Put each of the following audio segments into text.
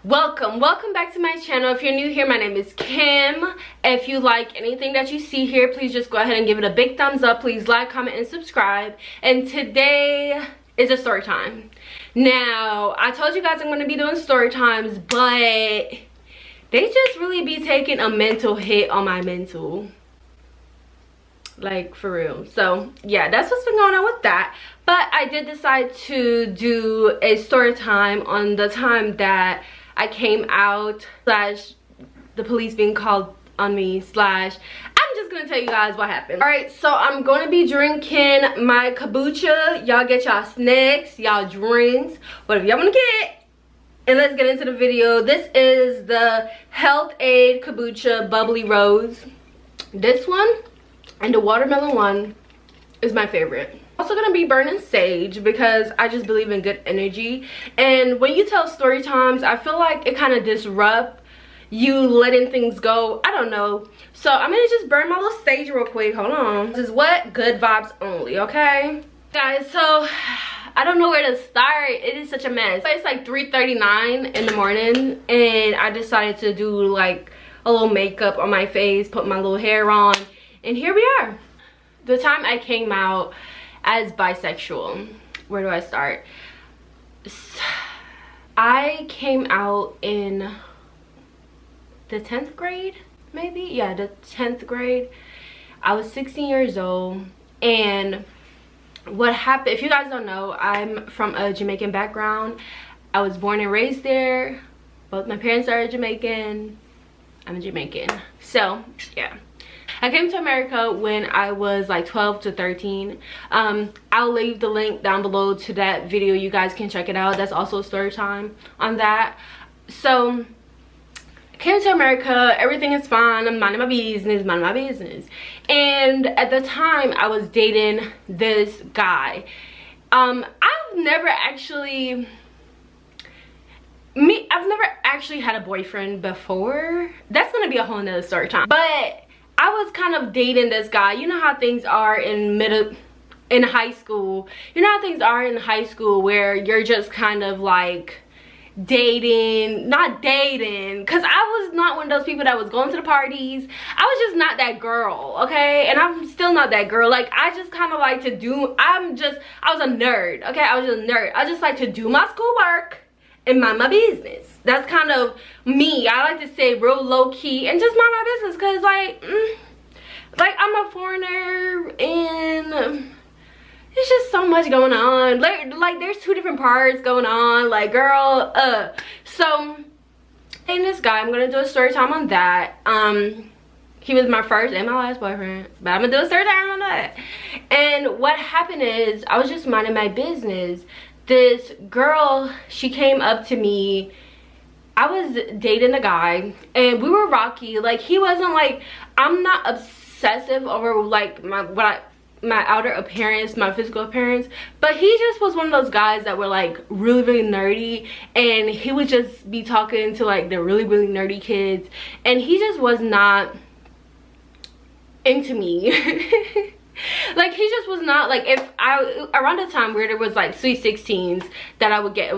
Welcome back to my channel. If you're new here, my name is Kim. If you like anything that you see here, please just go ahead and give it a big thumbs up. Please like, comment, and subscribe. And today is a story time. Now, I told you guys I'm going to be doing story times, but they just really be taking a mental hit on my mental, like for real. So yeah, that's what's been going on with that. But I did decide to do a story time on the time that I came out slash the police being called on me slash I'm just gonna tell you guys what happened. All right, so I'm gonna be drinking my kombucha. Y'all get y'all snacks, y'all drinks, whatever y'all wanna get, and let's get into the video. This is the Health Aid kombucha bubbly rose. This one and the watermelon one is my favorite. Also gonna be burning sage because I just believe in good energy. And when you tell story times, I feel like it kind of disrupt you letting things go. I don't know. So I'm gonna just burn my little sage real quick. Hold on. This is what? Good vibes only, okay? Guys, so I don't know where to start. It is such a mess. It's like 3:39 in the morning and I decided to do like a little makeup on my face, put my little hair on, and here we are. The time I came out as bisexual, where do I start? I came out in the 10th grade, maybe? Yeah, the 10th grade. I was 16 years old, and what happened, if you guys don't know, I'm from a Jamaican background. I was born and raised there. Both my parents are Jamaican. I'm a Jamaican. So, yeah. I came to America when I was like 12 to 13. I'll leave the link down below to that video. You guys can check it out. That's also a story time on that. So I came to America, everything is fine. I'm minding my business, And at the time I was dating this guy. I've never actually had a boyfriend before. That's gonna be a whole nother story time. But I was kind of dating this guy. You know how things are in high school. You know how things are in high school where you're just kind of like dating, not dating, because I was not one of those people that was going to the parties. I was just not that girl, okay? And I'm still not that girl. Like, I just kind of like to do, I was a nerd, okay? I was just a nerd. I just like to do my schoolwork and mind my business. That's kind of me. I like to stay real low-key and just mind my business because like I'm a foreigner and it's just so much going on. Like there's two different parts going on. Like, girl, so and this guy, I'm gonna do a story time on that. He was my first and my last boyfriend, but I'm gonna do a story time on that. And what happened is I was just minding my business. This girl, she came up to me. I was dating a guy and we were rocky. Like, he wasn't like, I'm not obsessive over like my outer appearance, my physical appearance, but he just was one of those guys that were like really nerdy, and he would just be talking to like the really nerdy kids, and he just was not into me. Like, he just was not like, if I around the time where there was like sweet 16s that I would get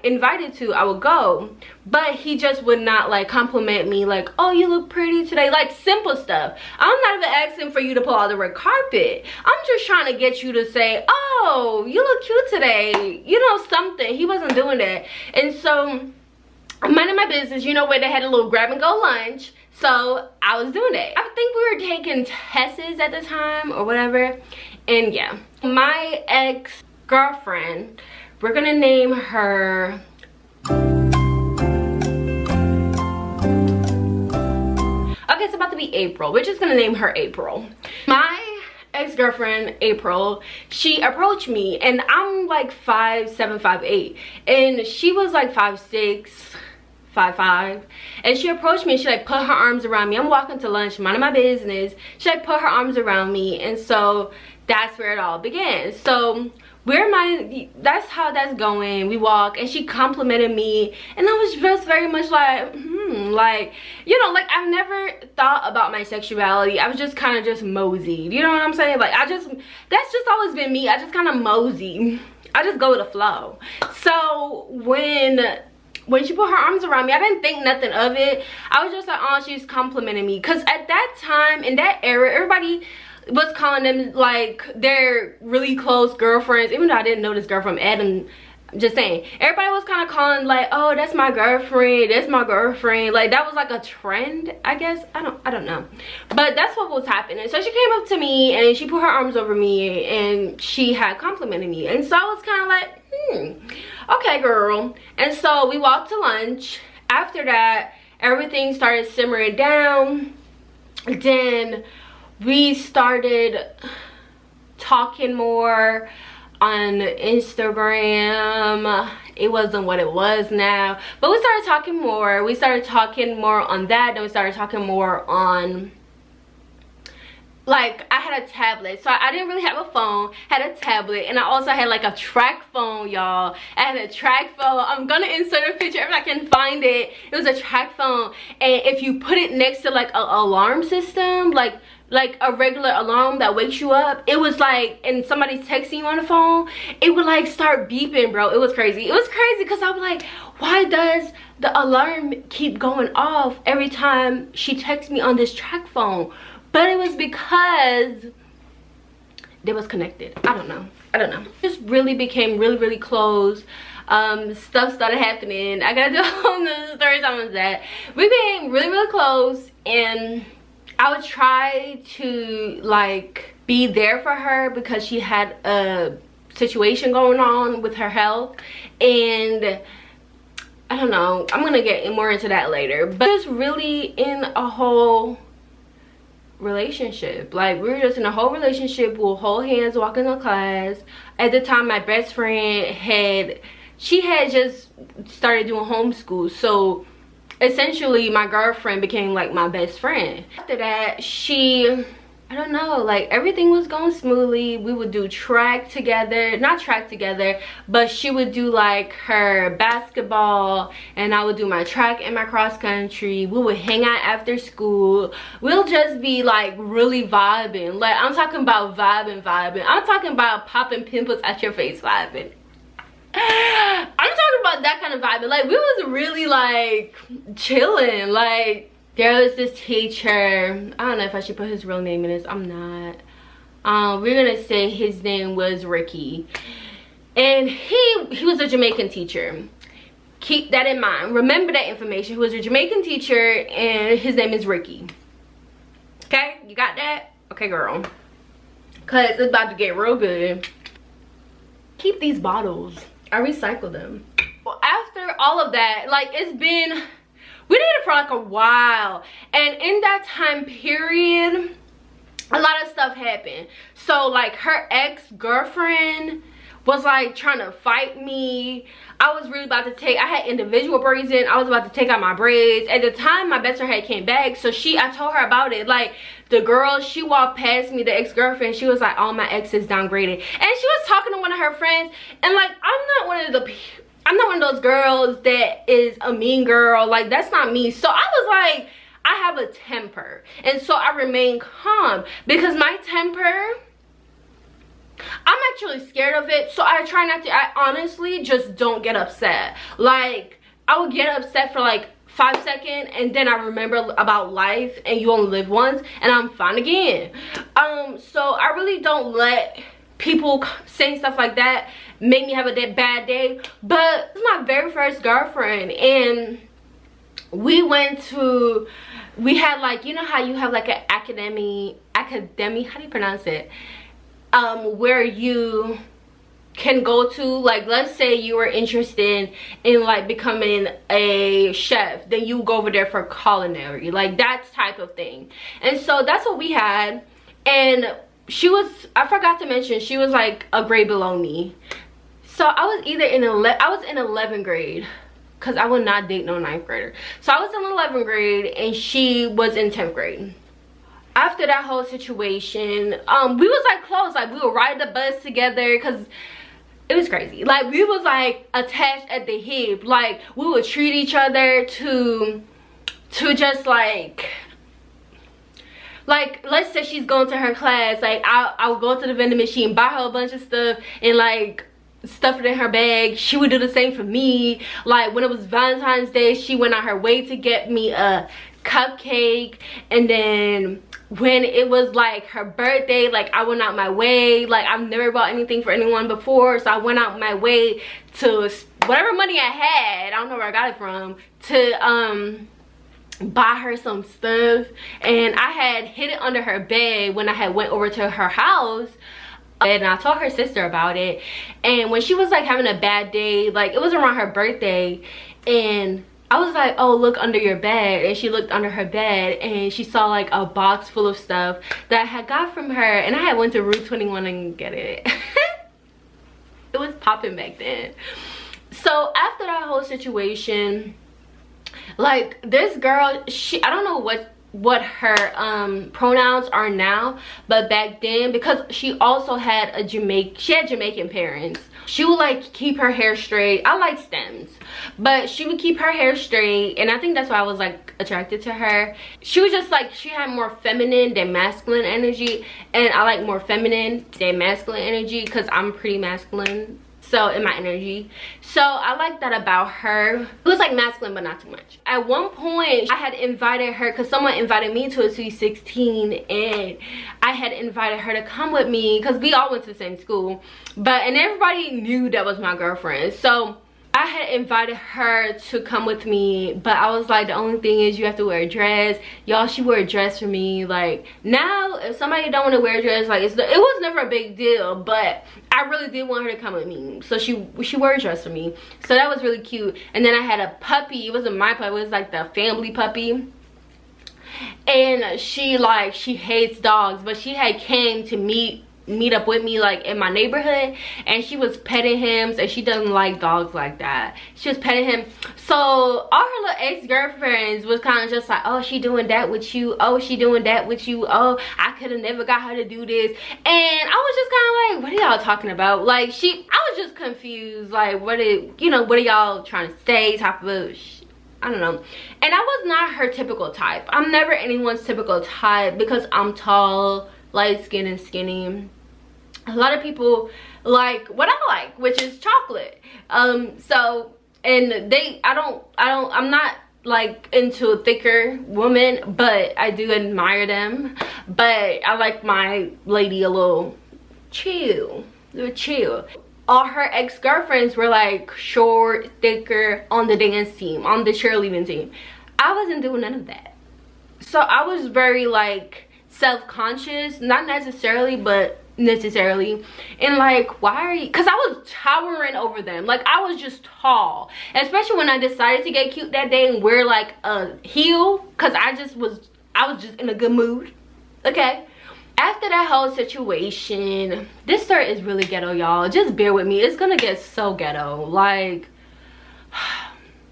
invited to, I would go, but he just would not like compliment me like, oh, you look pretty today, like simple stuff. I'm not even asking for you to pull out the red carpet. I'm just trying to get you to say, oh, you look cute today, you know, something. He wasn't doing that. And so I'm minding my business, you know, where they had a little grab and go lunch. So I was doing it. I think we were taking tests at the time or whatever. And yeah, my ex-girlfriend, we're gonna name her okay, it's about to be April. We're just gonna name her April. My ex-girlfriend April, she approached me and I'm like 5'7", 5'8", and she was like 5'6", 5'5", and she approached me and she like put her arms around me. I'm walking to lunch, minding my business. She like put her arms around me, and so that's where it all began. So that's how that's going. We walk and she complimented me, and I was just very much like like, you know, like I've never thought about my sexuality. I was just kind of just moseyed, you know what I'm saying? Like, that's just always been me. I just kind of mosey. I just go with the flow. So when when she put her arms around me, I didn't think nothing of it. I was just like, oh, she's complimenting me. Because at that time, in that era, everybody was calling them like their really close girlfriends. Even though I didn't know this girl from Adam, I'm just saying, everybody was kind of calling like, oh, that's my girlfriend, that's my girlfriend. Like, that was like a trend, I guess. I don't know, but that's what was happening. So she came up to me and she put her arms over me and she had complimented me, and so I was kind of like, okay, girl. And so we walked to lunch. After that, everything started simmering down. Then we started talking more on Instagram. It wasn't what it was now, but we started talking more. We started talking more on that. Then we started talking more on, like, I had a tablet, so I didn't really have a phone. Had a tablet, and I also had like a track phone, y'all. I had a track phone. I'm gonna insert a picture if I can find it. It was a track phone, and if you put it next to like an alarm system, like a regular alarm that wakes you up, it was like, and somebody's texting you on the phone, it would like start beeping, bro. It was crazy. It was crazy because I was like, why does the alarm keep going off every time she texts me on this track phone? But it was because they was connected. I don't know. Just really became really close. Stuff started happening. I gotta do a whole nother story time on that. We became really close, and I would try to like be there for her because she had a situation going on with her health, and I don't know, I'm gonna get more into that later. But just really in a whole relationship, like we were just in a whole relationship. We'll hold hands walking to class. At the time, my best friend had just started doing homeschool, so essentially my girlfriend became like my best friend. After that, I don't know, like everything was going smoothly. We would do track together, not track together, but she would do like her basketball and I would do my track and my cross country. We would hang out after school. We'll just be like really vibing. Like, I'm talking about vibing. I'm talking about popping pimples at your face vibing. I'm talking about that kind of vibe. Like, we was really like chilling. Like, there was this teacher, I don't know if I should put his real name in this, I'm not. We're gonna say his name was Ricky, and he was a Jamaican teacher. Keep that in mind, remember that information. He was a Jamaican teacher and his name is Ricky. Okay, you got that? Okay, girl, because it's about to get real good. Keep these bottles, I recycle them. Well, after all of that, like, we dated for like a while, and in that time period a lot of stuff happened. So like, her ex-girlfriend was like trying to fight me. I was really about to I had individual braids in. I was about to take out my braids. At the time, my best friend had came back, so I told her about it. Like, the girl, she walked past me, the ex-girlfriend, she was like, oh, my ex is downgraded, and she was talking to one of her friends, and like, I'm not one of those girls that is a mean girl. Like, that's not me. So I was like, I have a temper, and so I remain calm because my temper, I'm actually scared of it, so I try not to. I honestly just don't get upset. Like, I would get upset for like 5 seconds, and then I remember about life, and you only live once, and I'm fine again. So I really don't let people saying stuff like that make me have a bad day. But this is my very first girlfriend, and we had like, you know how you have like an academy, how do you pronounce it, where you can go to, like, let's say you were interested in like becoming a chef, then you go over there for culinary, like that type of thing. And so that's what we had, and I forgot to mention, she was like a grade below me. So I was either in 11th grade, because I would not date no 9th grader. So I was in 11th grade and she was in 10th grade. After that whole situation, we was like close. Like, we would ride the bus together because it was crazy. Like, we was like attached at the hip. Like, we would treat each other to just like, let's say she's going to her class, like I'll go to the vending machine, buy her a bunch of stuff, and like stuff it in her bag. She would do the same for me. Like when it was Valentine's Day, she went out her way to get me a cupcake. And then when it was like her birthday, like I went out my way. Like I've never bought anything for anyone before, so I went out my way to whatever money I had, I don't know where I got it from, to buy her some stuff. And I had hid it under her bed when I had went over to her house. And I told her sister about it. And when she was like having a bad day, like it was around her birthday, and I was like, oh, look under your bed. And she looked under her bed and she saw like a box full of stuff that I had got from her. And I had went to Route 21 and get it. It was popping back then. So after that whole situation, like this girl, I don't know what her pronouns are now, but back then, because she also had Jamaican parents, she would like keep her hair straight. I like stems, but she would keep her hair straight, and I think that's why I was like attracted to her. She was just like, she had more feminine than masculine energy, and I like more feminine than masculine energy because I'm pretty masculine, so in my energy. So I like that about her. It was like masculine but not too much. At one point I had invited her, because someone invited me to a Sweet 16, and I had invited her to come with me because we all went to the same school, and everybody knew that was my girlfriend. So I had invited her to come with me, but I was like, the only thing is you have to wear a dress. Y'all, she wore a dress for me. Like now, if somebody don't want to wear a dress, like it was never a big deal, but I really did want her to come with me. So she wore a dress for me. So that was really cute. And then I had a puppy. It wasn't my puppy, it was like the family puppy. And she hates dogs, but she had came to meet up with me like in my neighborhood, and she was petting him. So she doesn't like dogs like that. She was petting him. So all her little ex-girlfriends was kind of just like, oh, she doing that with you, oh, she doing that with you, oh, I could have never got her to do this. And I was just kind of like, what are y'all talking about? Like I was just confused, like what are y'all trying to say, type of I don't know. And I was not her typical type. I'm never anyone's typical type because I'm tall, light skin, and skinny. A lot of people like what I like, which is chocolate. So, and I'm not like into a thicker woman, but I do admire them. But I like my lady a little chill. All her ex-girlfriends were like short, thicker, on the dance team, on the cheerleading team. I wasn't doing none of that. So I was very like self-conscious, not necessarily, but necessarily. And like, why are you, because I was towering over them. Like I was just tall, especially when I decided to get cute that day and wear like a heel, because I was just in a good mood. Okay, after that whole situation, this story is really ghetto, y'all. Just bear with me, it's gonna get so ghetto. Like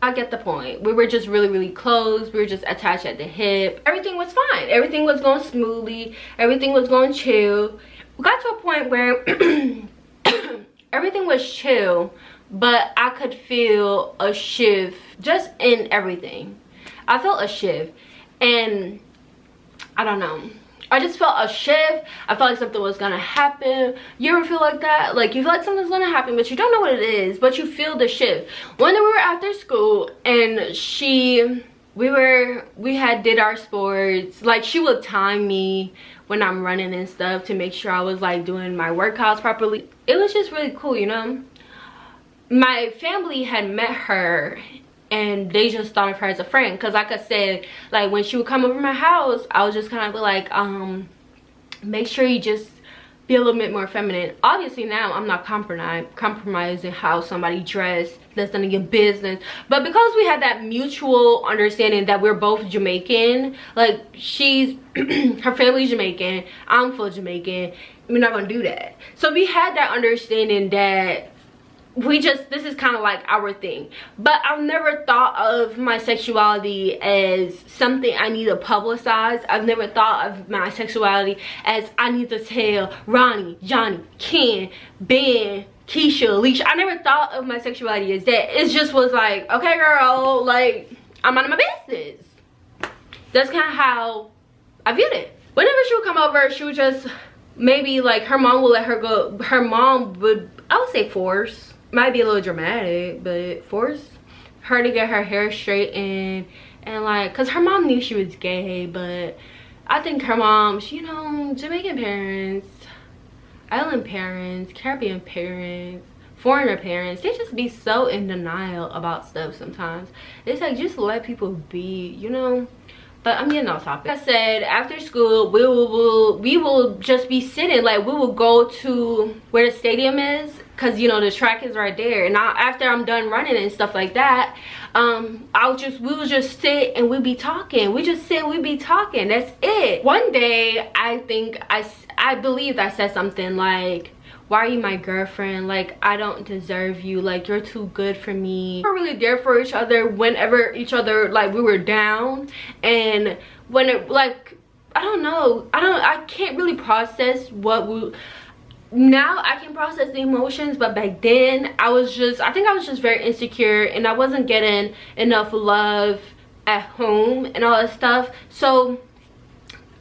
I get the point. We were just really close. We were just attached at the hip. Everything was fine. Everything was going smoothly. Everything was going chill. We got to a point where everything was chill, but I could feel a shift just in everything. I felt a shift, and I don't know. I just felt a shift. I felt like something was gonna happen. You ever feel like that? Like you feel like something's gonna happen, but you don't know what it is, but you feel the shift. One day we were after school, and we had did our sports. Like she would time me when I'm running and stuff to make sure I was like doing my workouts properly. It was just really cool, you know. My family had met her, and they just thought of her as a friend, because like I said, like when she would come over my house, I was just kind of like, make sure you just be a little bit more feminine. Obviously now I'm not compromising how somebody dressed. That's none of your business. But because we had that mutual understanding that we're both Jamaican, like her family's Jamaican, I'm full Jamaican, we're not gonna do that. So we had that understanding that this is kind of like our thing. But I've never thought of my sexuality as something I need to publicize. I've never thought of my sexuality as I need to tell Ronnie, Johnny, Ken, Ben, Keisha, Alicia. I never thought of my sexuality as that. It just was like, okay girl, like I'm out of my business. That's kind of how I viewed it. Whenever she would come over, she would just maybe like her mom would let her go. Her mom would I would say force. Might be a little dramatic, but force her to get her hair straightened. And like, cause her mom knew she was gay, but I think her mom, you know, Jamaican parents, island parents, Caribbean parents, foreigner parents, they just be so in denial about stuff sometimes. It's like, just let people be, you know. But I'm getting off topic. Like I said, after school we will just be sitting, like we will go to where the stadium is, because you know the track is right there. And after I'm done running and stuff like that, we will just sit and we'll be talking. We just sit and we be talking. That's it. One day I believed I said something like, why are you my girlfriend? Like, I don't deserve you. Like, you're too good for me. We were really there for each other whenever like we were down. And when it, like, I don't know, I can't really process now I can process the emotions, but back then I think I was just very insecure, and I wasn't getting enough love at home and all that stuff. So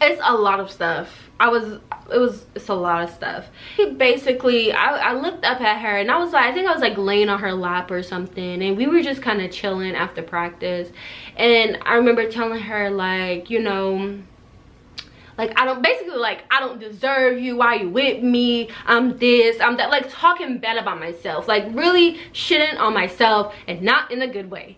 it's a lot of stuff. It's a lot of stuff. Basically, I looked up at her and I was like, I think I was like laying on her lap or something, and we were just kind of chilling after practice. And I remember telling her, like, you know, like, I don't deserve you. Why are you with me? I'm this, I'm that. Like, talking bad about myself, like really shitting on myself, and not in a good way.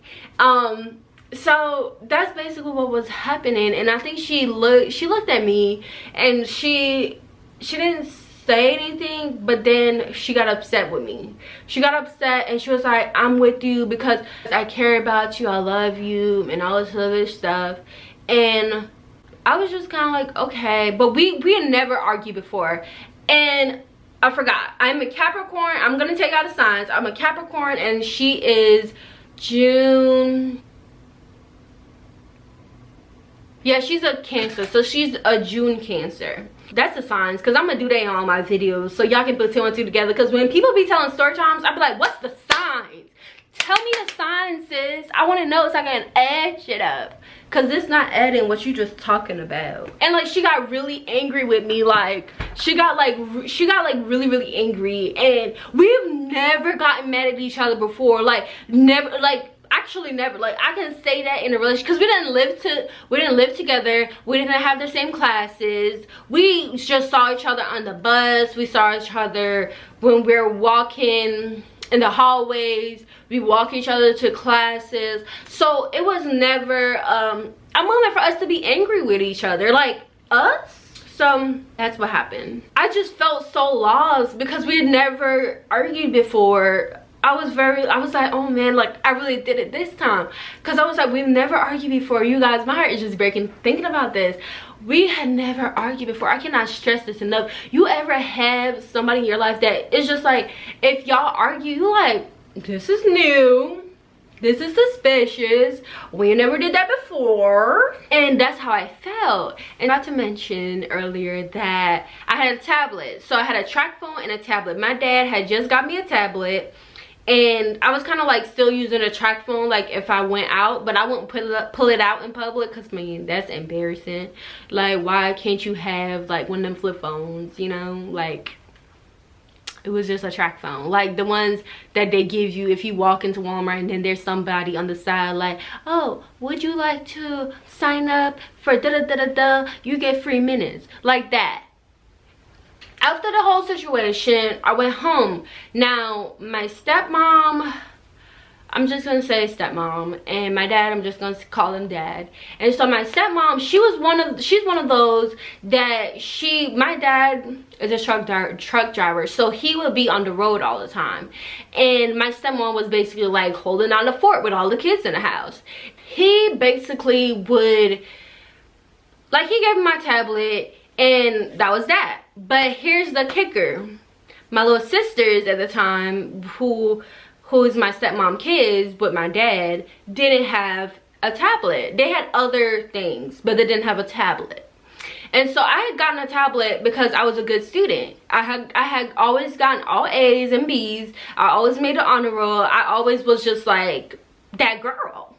So that's basically what was happening. And I think she looked at me, and she didn't say anything, but then she got upset with me. She got upset and she was like, I'm with you because I care about you, I love you, and all this other stuff. And I was just kind of like, okay. But we had never argued before. And I forgot, I'm a Capricorn. I'm gonna take out the signs. I'm a Capricorn, and she is June. Yeah, she's a Cancer, so she's a June Cancer. That's the signs, because I'm gonna do that on all my videos, so y'all can put two and two together. Because when people be telling story times, I be like, what's the signs? Tell me the signs, sis. I want to know so I can add shit up, because it's not adding what you just talking about. And like, she got really angry with me. Like, she got like really angry, and we've never gotten mad at each other before. Like, never, like, actually never. Like, I can say that in a relationship, because we didn't live together, we didn't have the same classes, we just saw each other on the bus, we saw each other when we were walking in the hallways, we walk each other to classes. So it was never a moment for us to be angry with each other, like us. So that's what happened. I just felt so lost because we had never argued before. I was like, oh man, like, I really did it this time. Because I was like, we've never argued before. You guys, my heart is just breaking thinking about this. We had never argued before. I cannot stress this enough. You ever have somebody in your life that is just like, if y'all argue, you like, this is new, this is suspicious, we never did that before. And that's how I felt. And not to mention earlier that I had a tablet. So I had a track phone and a tablet. My dad had just got me a tablet, and I was kind of like still using a track phone, like if I went out, but I wouldn't pull it out in public, because man, that's embarrassing. Like, why can't you have like one of them flip phones, you know? Like, it was just a track phone, like the ones that they give you if you walk into Walmart and then there's somebody on the side like, oh, would you like to sign up for da-da-da-da-da, you get free minutes, like that. After the whole situation, I went home. Now, my stepmom, I'm just gonna say stepmom, and my dad, I'm just gonna call him dad. And so my stepmom, she's one of those that my dad is a truck driver, so he would be on the road all the time. And my stepmom was basically like holding down the fort with all the kids in the house. He basically would, like, he gave me my tablet, and that was that. But here's the kicker. My little sisters at the time, who is my stepmom kids with my dad, didn't have a tablet. They had other things, but they didn't have a tablet. And so I had gotten a tablet because I was a good student. I had always gotten all A's and B's. I always made an honor roll. I always was just like that girl.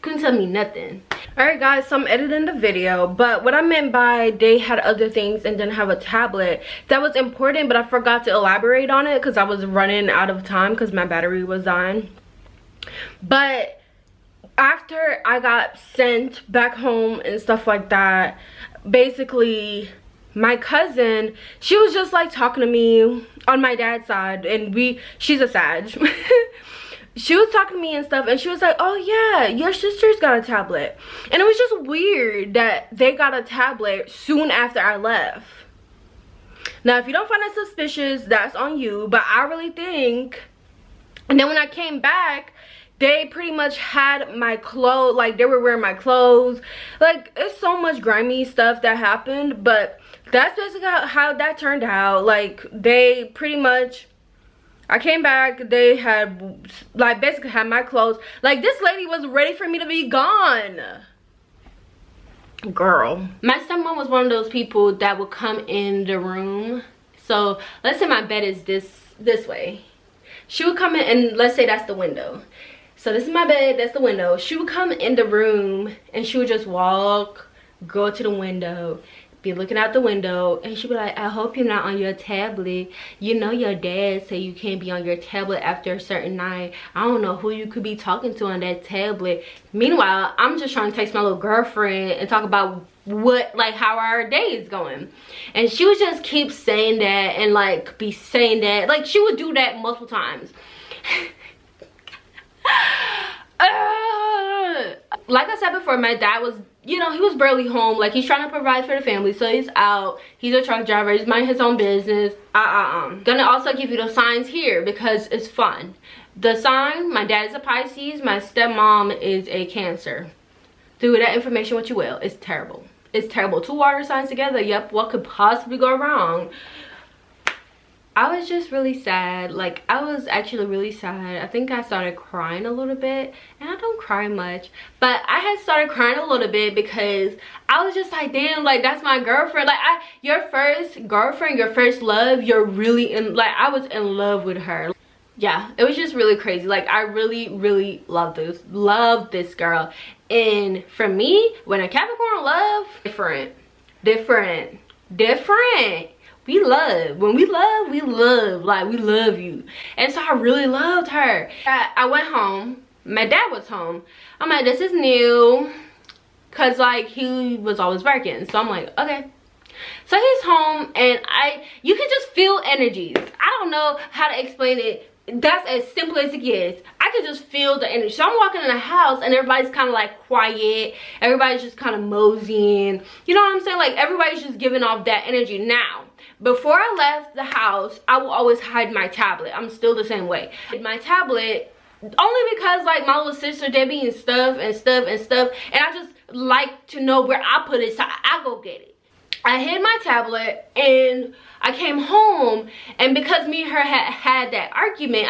Couldn't tell me nothing. Alright guys, so I'm editing the video, but what I meant by they had other things and didn't have a tablet, that was important, but I forgot to elaborate on it because I was running out of time because my battery was dying. But after I got sent back home and stuff like that, basically my cousin, she was just like talking to me on my dad's side, and she's a Sag. She was talking to me and stuff, and she was like, oh yeah, your sister's got a tablet. And it was just weird that they got a tablet soon after I left. Now if you don't find that suspicious, that's on you, but I really think. And then when I came back, they pretty much had my clothes, like they were wearing my clothes. Like, it's so much grimy stuff that happened, but that's basically how that turned out. Like, they pretty much, I came back, they had, like, basically had my clothes. Like, this lady was ready for me to be gone. Girl. My stepmom was one of those people that would come in the room. So, let's say my bed is this way. She would come in, and let's say that's the window. So, this is my bed, that's the window. She would come in the room, and she would just walk, go to the window, be looking out the window, and she'd be like, I hope you're not on your tablet. You know your dad said you can't be on your tablet after a certain night. I don't know who you could be talking to on that tablet. Meanwhile, I'm just trying to text my little girlfriend and talk about how our day is going. And she would just keep saying that and like be saying that. Like, she would do that multiple times. Like I said before, my dad was, you know, he was barely home. Like, he's trying to provide for the family, so he's out. He's a truck driver. He's minding his own business. Gonna also give you the signs here because it's fun. The sign, my dad is a Pisces. My stepmom is a Cancer. Do that information what you will. It's terrible. It's terrible. Two water signs together. Yep, what could possibly go wrong? I was just really sad. Like, I was actually really sad. I think I started crying a little bit, and I don't cry much, but I had started crying a little bit because I was just like, damn, like, that's my girlfriend. Like, your first girlfriend, your first love, you're really in, like, I was in love with her. Yeah, it was just really crazy. Like, I really love this girl. And for me, when a Capricorn love, different. We love. When we love. Like, we love you. And so I really loved her. I went home. My dad was home. I'm like, this is new. Because, like, he was always working. So I'm like, okay. So he's home, and you can just feel energies. I don't know how to explain it. That's as simple as it gets. I could just feel the energy. So I'm walking in the house, and everybody's kind of like quiet. Everybody's just kind of moseying. You know what I'm saying? Like, everybody's just giving off that energy. Now, before I left the house, I will always hide my tablet. I'm still the same way. My tablet, only because, like, my little sister Debbie and stuff, and I just like to know where I put it, so I go get it. I hid my tablet, and I came home, and because me and her had that argument,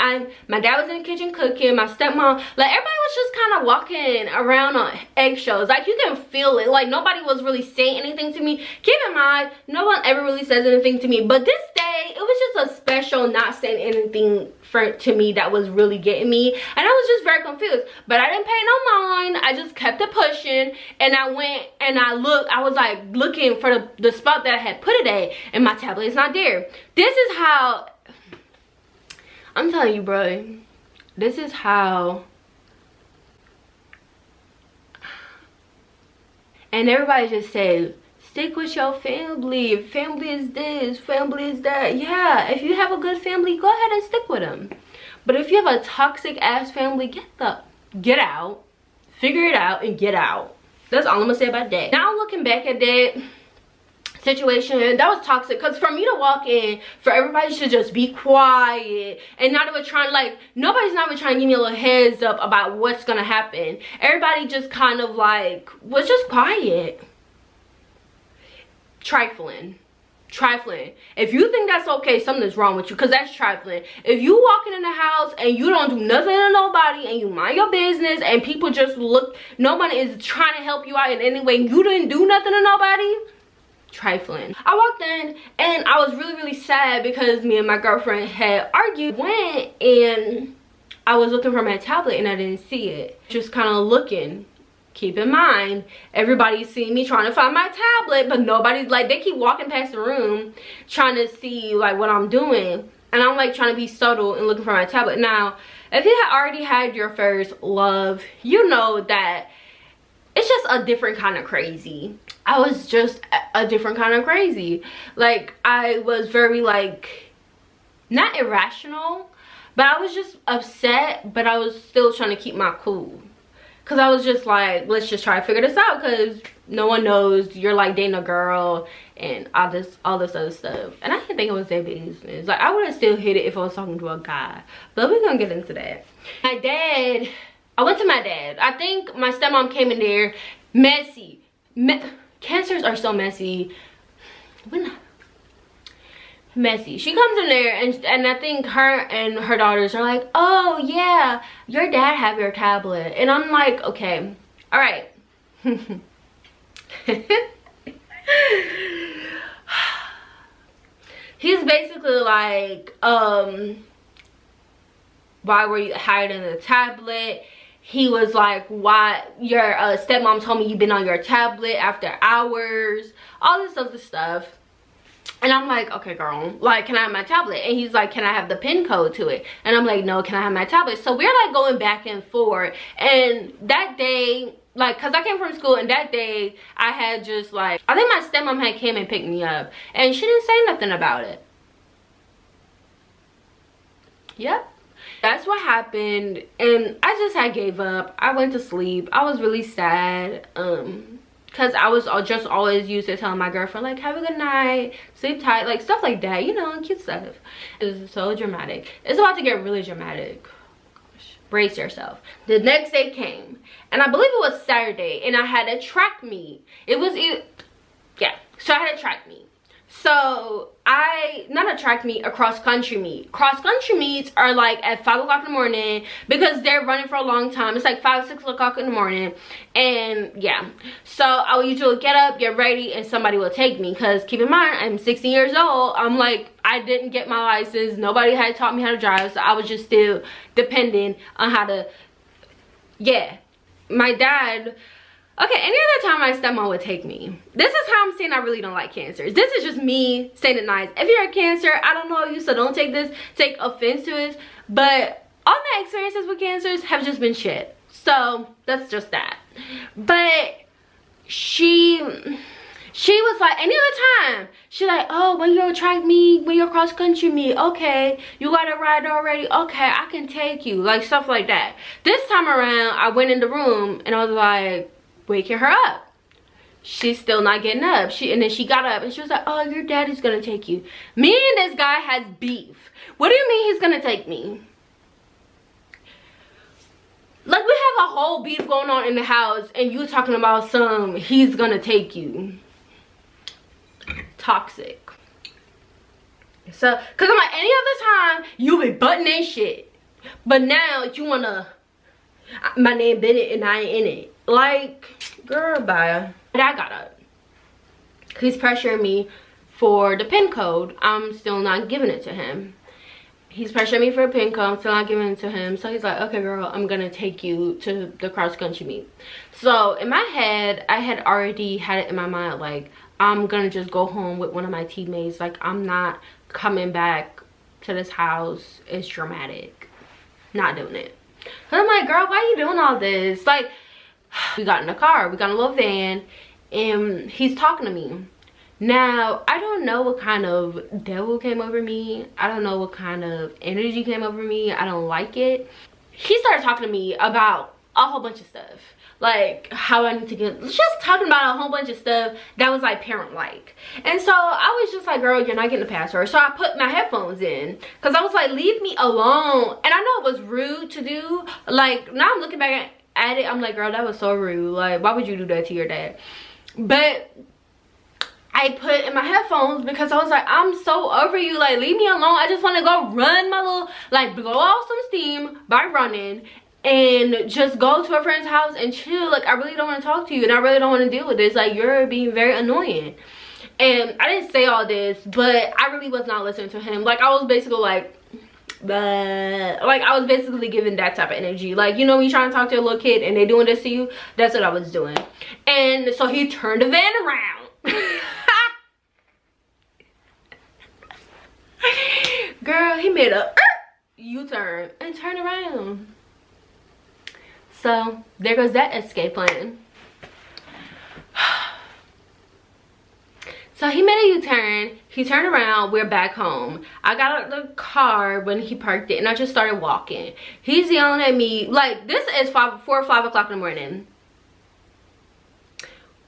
my dad was in the kitchen cooking, my stepmom, like, everybody was just kind of walking around on eggshells. Like, you can feel it. Like, nobody was really saying anything to me. Keep in mind, no one ever really says anything to me, but this day, it was just a special not saying anything to me that was really getting me, and I was just very confused. But I didn't pay no mind. I just kept it pushing, and I went and I was like looking for the spot that I had put it at, and my tablet is not there. This is how, I'm telling you, bro, this is how. And everybody just said, stick with your family. Family is this, family is that. Yeah, if you have a good family, go ahead and stick with them. But if you have a toxic ass family, get out, figure it out, and get out. That's all I'm gonna say about that. Now looking back at that situation, that was toxic, because for me to walk in, for everybody to just be quiet and not even trying, like, nobody's not even trying to give me a little heads up about what's gonna happen. Everybody just kind of like was just quiet. Trifling. If you think that's okay, something's wrong with you, because that's trifling. If you walking in the house and you don't do nothing to nobody, and you mind your business, and people just look, nobody is trying to help you out in any way, you didn't do nothing to nobody, trifling. I walked in, and I was really sad because me and my girlfriend had argued. Went and I was looking for my tablet, and I didn't see it. Just kind of looking, keep in mind, everybody's seeing me trying to find my tablet, but nobody's like, they keep walking past the room trying to see like what I'm doing, and I'm like trying to be subtle and looking for my tablet. Now, if you had already had your first love, you know that it's just a different kind of crazy. I was just a different kind of crazy. Like, I was very like, not irrational, but I was just upset, but I was still trying to keep my cool. Cause I was just like, let's just try to figure this out, cause no one knows you're like dating a girl and all this other stuff. And I didn't think it was their business. Like, I would have still hit it if I was talking to a guy, but we're gonna get into that. My dad, I went to my dad. I think my stepmom came in there messy. Cancers are so messy. Messy. She comes in there and I think her and her daughters are like, oh yeah, your dad have your tablet. And I'm like, okay, all right. He's basically like, why were you hiding the tablet? He was like, why your stepmom told me you've been on your tablet after hours, all this other stuff. And I'm like, okay girl, like, can I have my tablet? And he's like, can I have the pin code to it? And I'm like, no, can I have my tablet? So we're like going back and forth. And that day, like, cause I came from school, and that day I had just like, I think my stepmom had came and picked me up, and she didn't say nothing about it. Yep, that's what happened. And I just had gave up. I went to sleep. I was really sad, cause I was just always used to telling my girlfriend like, have a good night, sleep tight, like stuff like that, you know, cute stuff. It was so dramatic. It's about to get really dramatic. Gosh, brace yourself. The next day came, and I believe it was Saturday, and I had a track meet. Yeah, so I had a track meet. So not a track meet, a cross country meet. Cross country meets are like at 5 o'clock in the morning, because they're running for a long time. It's like 5, 6 o'clock in the morning. And yeah, so I will usually get up, get ready, and somebody will take me. Because keep in mind, I'm 16 years old. I'm like, I didn't get my license. Nobody had taught me how to drive. So I was just still depending on how to, yeah. My dad, okay, any other time my stepmom would take me. This is how I'm saying I really don't like cancers. This is just me saying it nice. If you're a cancer, I don't know you, so don't take offense to it. But all my experiences with cancers have just been shit. So that's just that. But she was like, any other time, she's like, oh, when you're track meet, when you're cross country meet, okay, you got a ride already, okay, I can take you, like stuff like that. This time around, I went in the room and I was like, waking her up. She's still not getting up. And then she got up and she was like, oh, your daddy's gonna take you. Me and this guy has beef. What do you mean he's gonna take me? Like, we have a whole beef going on in the house, and you talking about he's gonna take you. Toxic. So, cause I'm like, any other time you be butting that shit, but now you wanna, my name Bennett and I ain't in it. Like, girl, bye. And I got up. He's pressuring me for the pin code. I'm still not giving it to him. He's pressuring me for a pin code. I'm still not giving it to him. So he's like, okay girl, I'm gonna take you to the cross country meet. So in my head, I had already had it in my mind, like, I'm gonna just go home with one of my teammates. Like, I'm not coming back to this house. It's dramatic. Not doing it. Cause I'm like, girl, why are you doing all this? Like, we got in a car, we got in a little van, and he's talking to me. Now, I don't know what kind of devil came over me. I don't know what kind of energy came over me. I don't like it. He started talking to me about a whole bunch of stuff. Like, how I need to get, just talking about a whole bunch of stuff that was like parent-like. And so I was just like, girl, you're not getting the password. So I put my headphones in, because I was like, leave me alone. And I know it was rude to do. Like, now I'm looking back at it, I'm like, girl, that was so rude. Like, why would you do that to your dad? But I put in my headphones because I was like, I'm so over you. Like, leave me alone. I just want to go run my little, like, blow off some steam by running and just go to a friend's house and chill. Like, I really don't want to talk to you, and I really don't want to deal with this. Like, you're being very annoying. And I didn't say all this, but I really was not listening to him. Like, I was basically like, but like I was basically giving that type of energy. Like, you know, when you're trying to talk to a little kid and they doing this to you, that's what I was doing. And so he turned the van around. Girl, he made a U-turn and turned around. So there goes that escape plan. So he made a U-turn, he turned around, we're back home. I got out of the car when he parked it and I just started walking. He's yelling at me, like, this is 4 or 5 o'clock in the morning.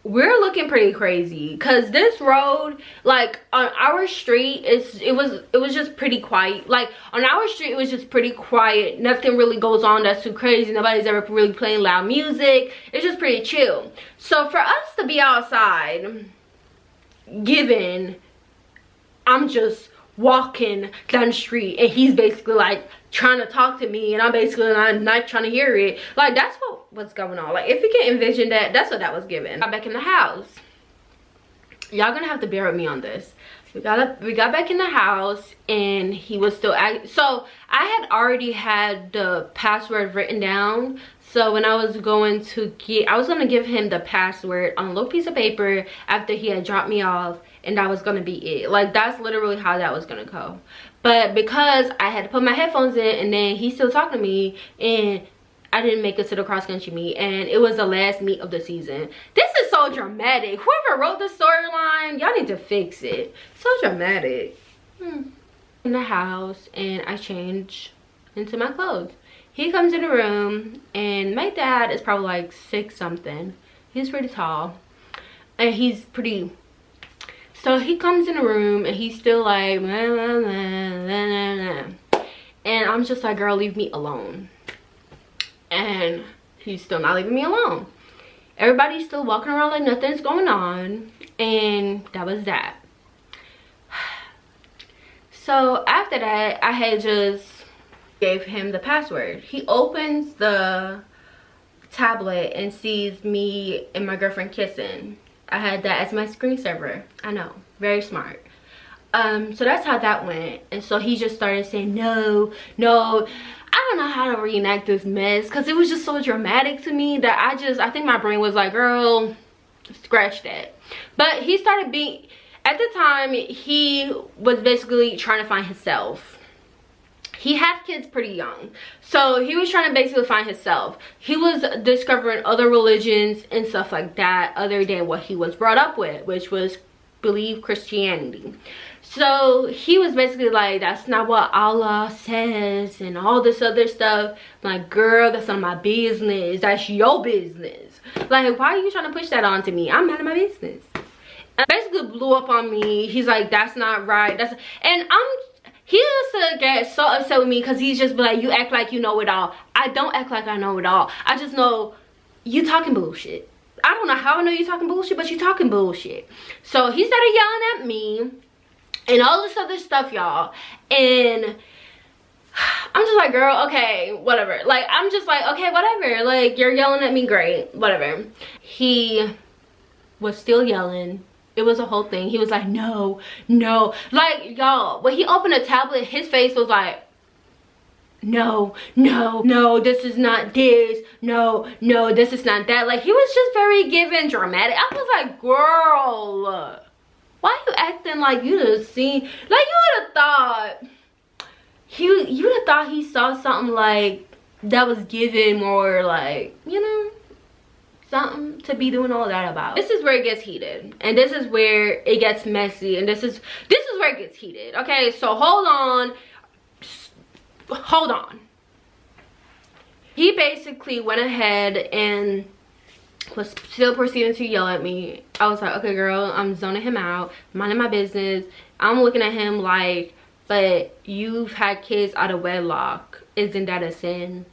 We're looking pretty crazy because this road, like on our street, it was just pretty quiet. Like on our street, it was just pretty quiet. Nothing really goes on that's too crazy. Nobody's ever really playing loud music. It's just pretty chill. So for us to be outside, given I'm just walking down the street and he's basically like trying to talk to me and I'm basically not trying to hear it, like that's what's going on. Like if you can envision that, that's what that was given. Got back in the house. Y'all gonna have to bear with me on this. We got back in the house and he was still so I had already had the password written down. So when I was going to give him the password on a little piece of paper after he had dropped me off, and that was gonna be it. Like that's literally how that was gonna go. But because I had to put my headphones in and then he's still talking to me and I didn't make it to the cross country meet and it was the last meet of the season. This is so dramatic. Whoever wrote the storyline, y'all need to fix it. So dramatic. In the house and I change into my clothes. He comes in the room and my dad is probably like 6 something. He's pretty tall and he's pretty, so he comes in the room and he's still like nah, nah, nah, nah, nah. And I'm just like, girl, leave me alone. And he's still not leaving me alone. Everybody's still walking around like nothing's going on, and that was that. So after that, I had just gave him the password. He opens the tablet and sees me and my girlfriend kissing. I had that as my screensaver. I know, very smart. So that's how that went. And so he just started saying no. I don't know how to reenact this mess because it was just so dramatic to me that I think my brain was like, girl, scratch that. But he started being, at the time, he was basically trying to find himself. He had kids pretty young, so he was trying to basically find himself. He was discovering other religions and stuff like that other than what he was brought up with, which was believe Christianity. So he was basically like, that's not what Allah says and all this other stuff. I'm like, girl, that's not my business. That's your business. Like, why are you trying to push that onto me? I'm minding my business. And basically blew up on me. He's like, that's not right. He used to get so upset with me because he's just be like, you act like you know it all. I don't act like I know it all. I just know you talking bullshit. I don't know how I know you talking bullshit, but you talking bullshit. So he started yelling at me and all this other stuff, y'all. And I'm just like, girl, okay, whatever. Like, I'm just like, okay, whatever. Like, you're yelling at me, great, whatever. He was still yelling. It was a whole thing. He was like, no. Like, y'all, when he opened the tablet, his face was like, no, this is not this. No, this is not that. Like, he was just very given dramatic. I was like, girl, why you acting like you done seen, like you would have thought he saw something like that was given more, like, you know, something to be doing all that about. This is where it gets heated, and this is where it gets messy, and this is where it gets heated. Okay, so hold on. He basically went ahead and was still proceeding to yell at me. I was like, okay, girl, I'm zoning him out, minding my business. I'm looking at him like, but you've had kids out of wedlock. Isn't that a sin?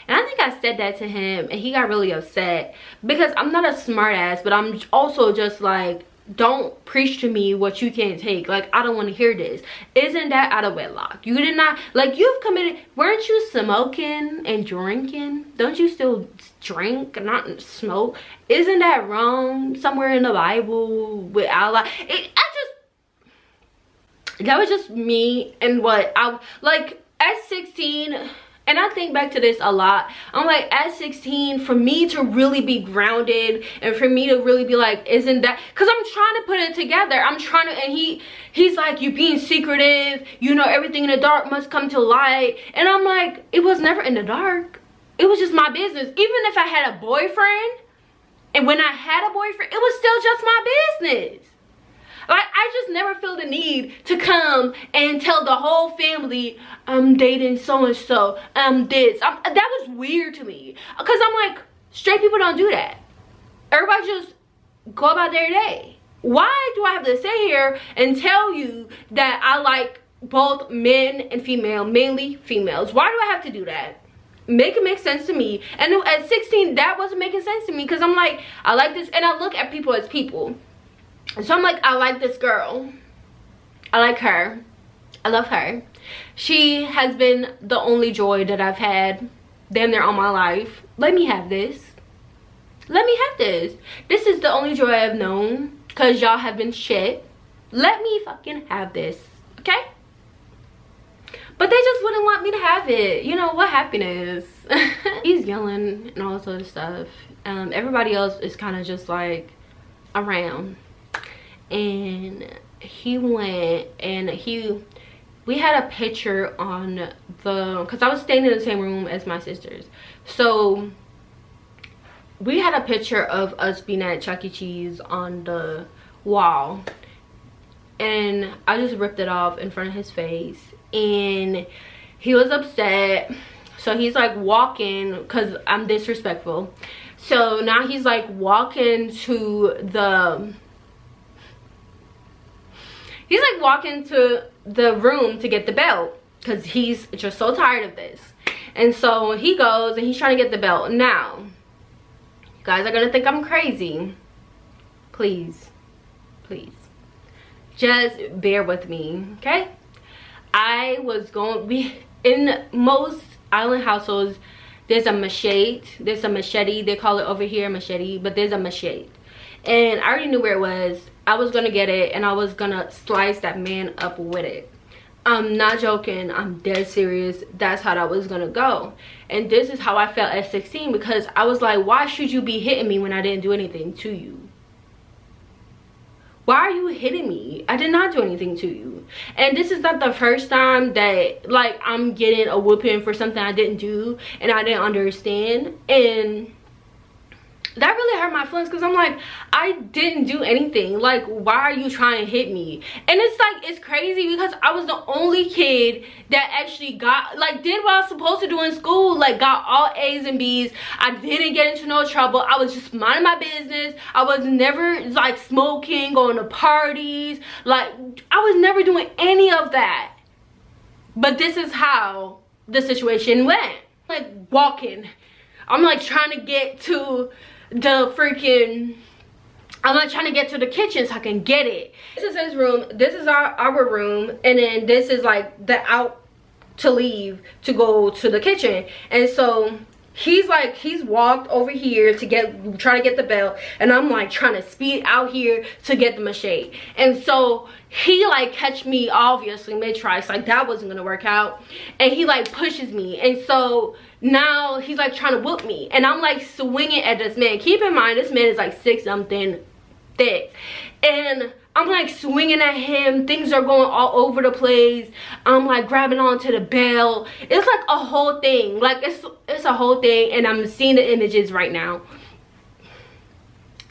And I think I said that to him and he got really upset because I'm not a smart ass, but I'm also just like, don't preach to me what you can't take. Like, I don't want to hear this. Isn't that out of wedlock? You did not, like, you've committed, weren't you smoking and drinking? Don't you still drink, not smoke? Isn't that wrong somewhere in the Bible with Allah? that was just me and what I like at 16. And I think back to this a lot. I'm like, at 16, for me to really be grounded and for me to really be like, isn't that, because I'm trying to put it together. I'm trying to, and he's like, you being secretive, you know, everything in the dark must come to light. And I'm like, it was never in the dark. It was just my business. Even if I had a boyfriend, and when I had a boyfriend, it was still just my business. Like, I just never feel the need to come and tell the whole family I'm dating so-and-so, this. That was weird to me. Because I'm like, straight people don't do that. Everybody just go about their day. Why do I have to sit here and tell you that I like both men and female, mainly females? Why do I have to do that? Make it make sense to me. And at 16, that wasn't making sense to me. Because I'm like, I like this. And I look at people as people. So I'm like, I like this girl. I like her. I love her. She has been the only joy that I've had damn near all my life. Let me have this. Let me have this. This is the only joy I've known. Because y'all have been shit. Let me fucking have this. Okay? But they just wouldn't want me to have it. You know, what happiness. He's yelling and all sort of stuff. Everybody else is kind of just like around. And he went and we had a picture on the, because I was staying in the same room as my sisters, so we had a picture of us being at Chuck E. Cheese on the wall, and I just ripped it off in front of his face, and he was upset. So he's like walking, because I'm disrespectful, so now he's like walking to the room to get the belt, because he's just so tired of this. And so he goes and he's trying to get the belt. Now, you guys are gonna think I'm crazy. Please, please, just bear with me, okay? In most island households, there's a machete. There's a machete. They call it over here machete, but there's a machete. And I already knew where it was. I was gonna get it and I was gonna slice that man up with it. I'm not joking. I'm dead serious. That's how that was gonna go. And this is how I felt at 16, because I was like, why should you be hitting me when I didn't do anything to you? Why are you hitting me? I did not do anything to you. And this is not the first time that like I'm getting a whooping for something I didn't do and I didn't understand. And that really hurt my feelings, because I'm like, I didn't do anything. Like, why are you trying to hit me? And it's like, it's crazy because I was the only kid that actually got, like, did what I was supposed to do in school. Like, got all A's and B's. I didn't get into no trouble. I was just minding my business. I was never like smoking, going to parties. Like, I was never doing any of that. But this is how the situation went. Like, walking. I'm like trying to get to the freaking, I'm like trying to get to the kitchen so I can get it. This is his room, this is our room, and then this is like the out to leave to go to the kitchen. And so he's walked over here to try to get the belt, and I'm like trying to speed out here to get the machete. And so he like catch me obviously mid-try, so like that wasn't gonna work out, and he like pushes me. And so now he's like trying to whoop me, and I'm like swinging at this man. Keep in mind, this man is like 6-something thick, and I'm like swinging at him. Things are going all over the place. I'm like grabbing onto the bell. It's like a whole thing. Like it's a whole thing, and I'm seeing the images right now.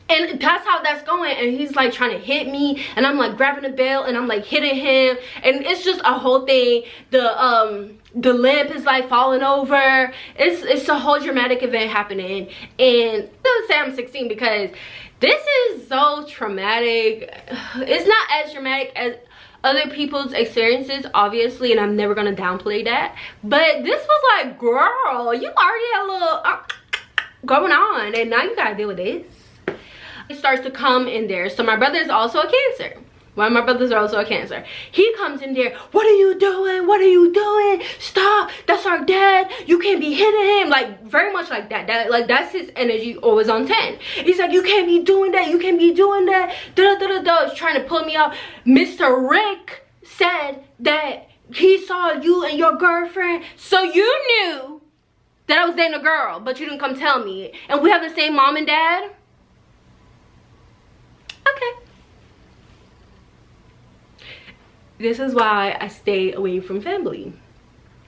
And that's how that's going. And he's like trying to hit me, and I'm like grabbing the bell and I'm like hitting him, and it's just a whole thing. The lamp is like falling over. It's a whole dramatic event happening. And I'll say I'm 16 because this is so traumatic. It's not as dramatic as other people's experiences, obviously, and I'm never gonna downplay that. But this was like, girl, you already had a little going on, and now you gotta deal with this. It starts to come in there. So my brother is also a Cancer. One of my brothers are also a Cancer. He comes in there, what are you doing? What are you doing? Stop, that's our dad. You can't be hitting him. Like, very much like that. Like, that's his energy, always on 10. He's like, you can't be doing that. You can't be doing that. Da da da da da. He's trying to pull me out. Mr. Rick said that he saw you and your girlfriend, so you knew that I was dating a girl, but you didn't come tell me. And we have the same mom and dad? Okay. This is why I stay away from family.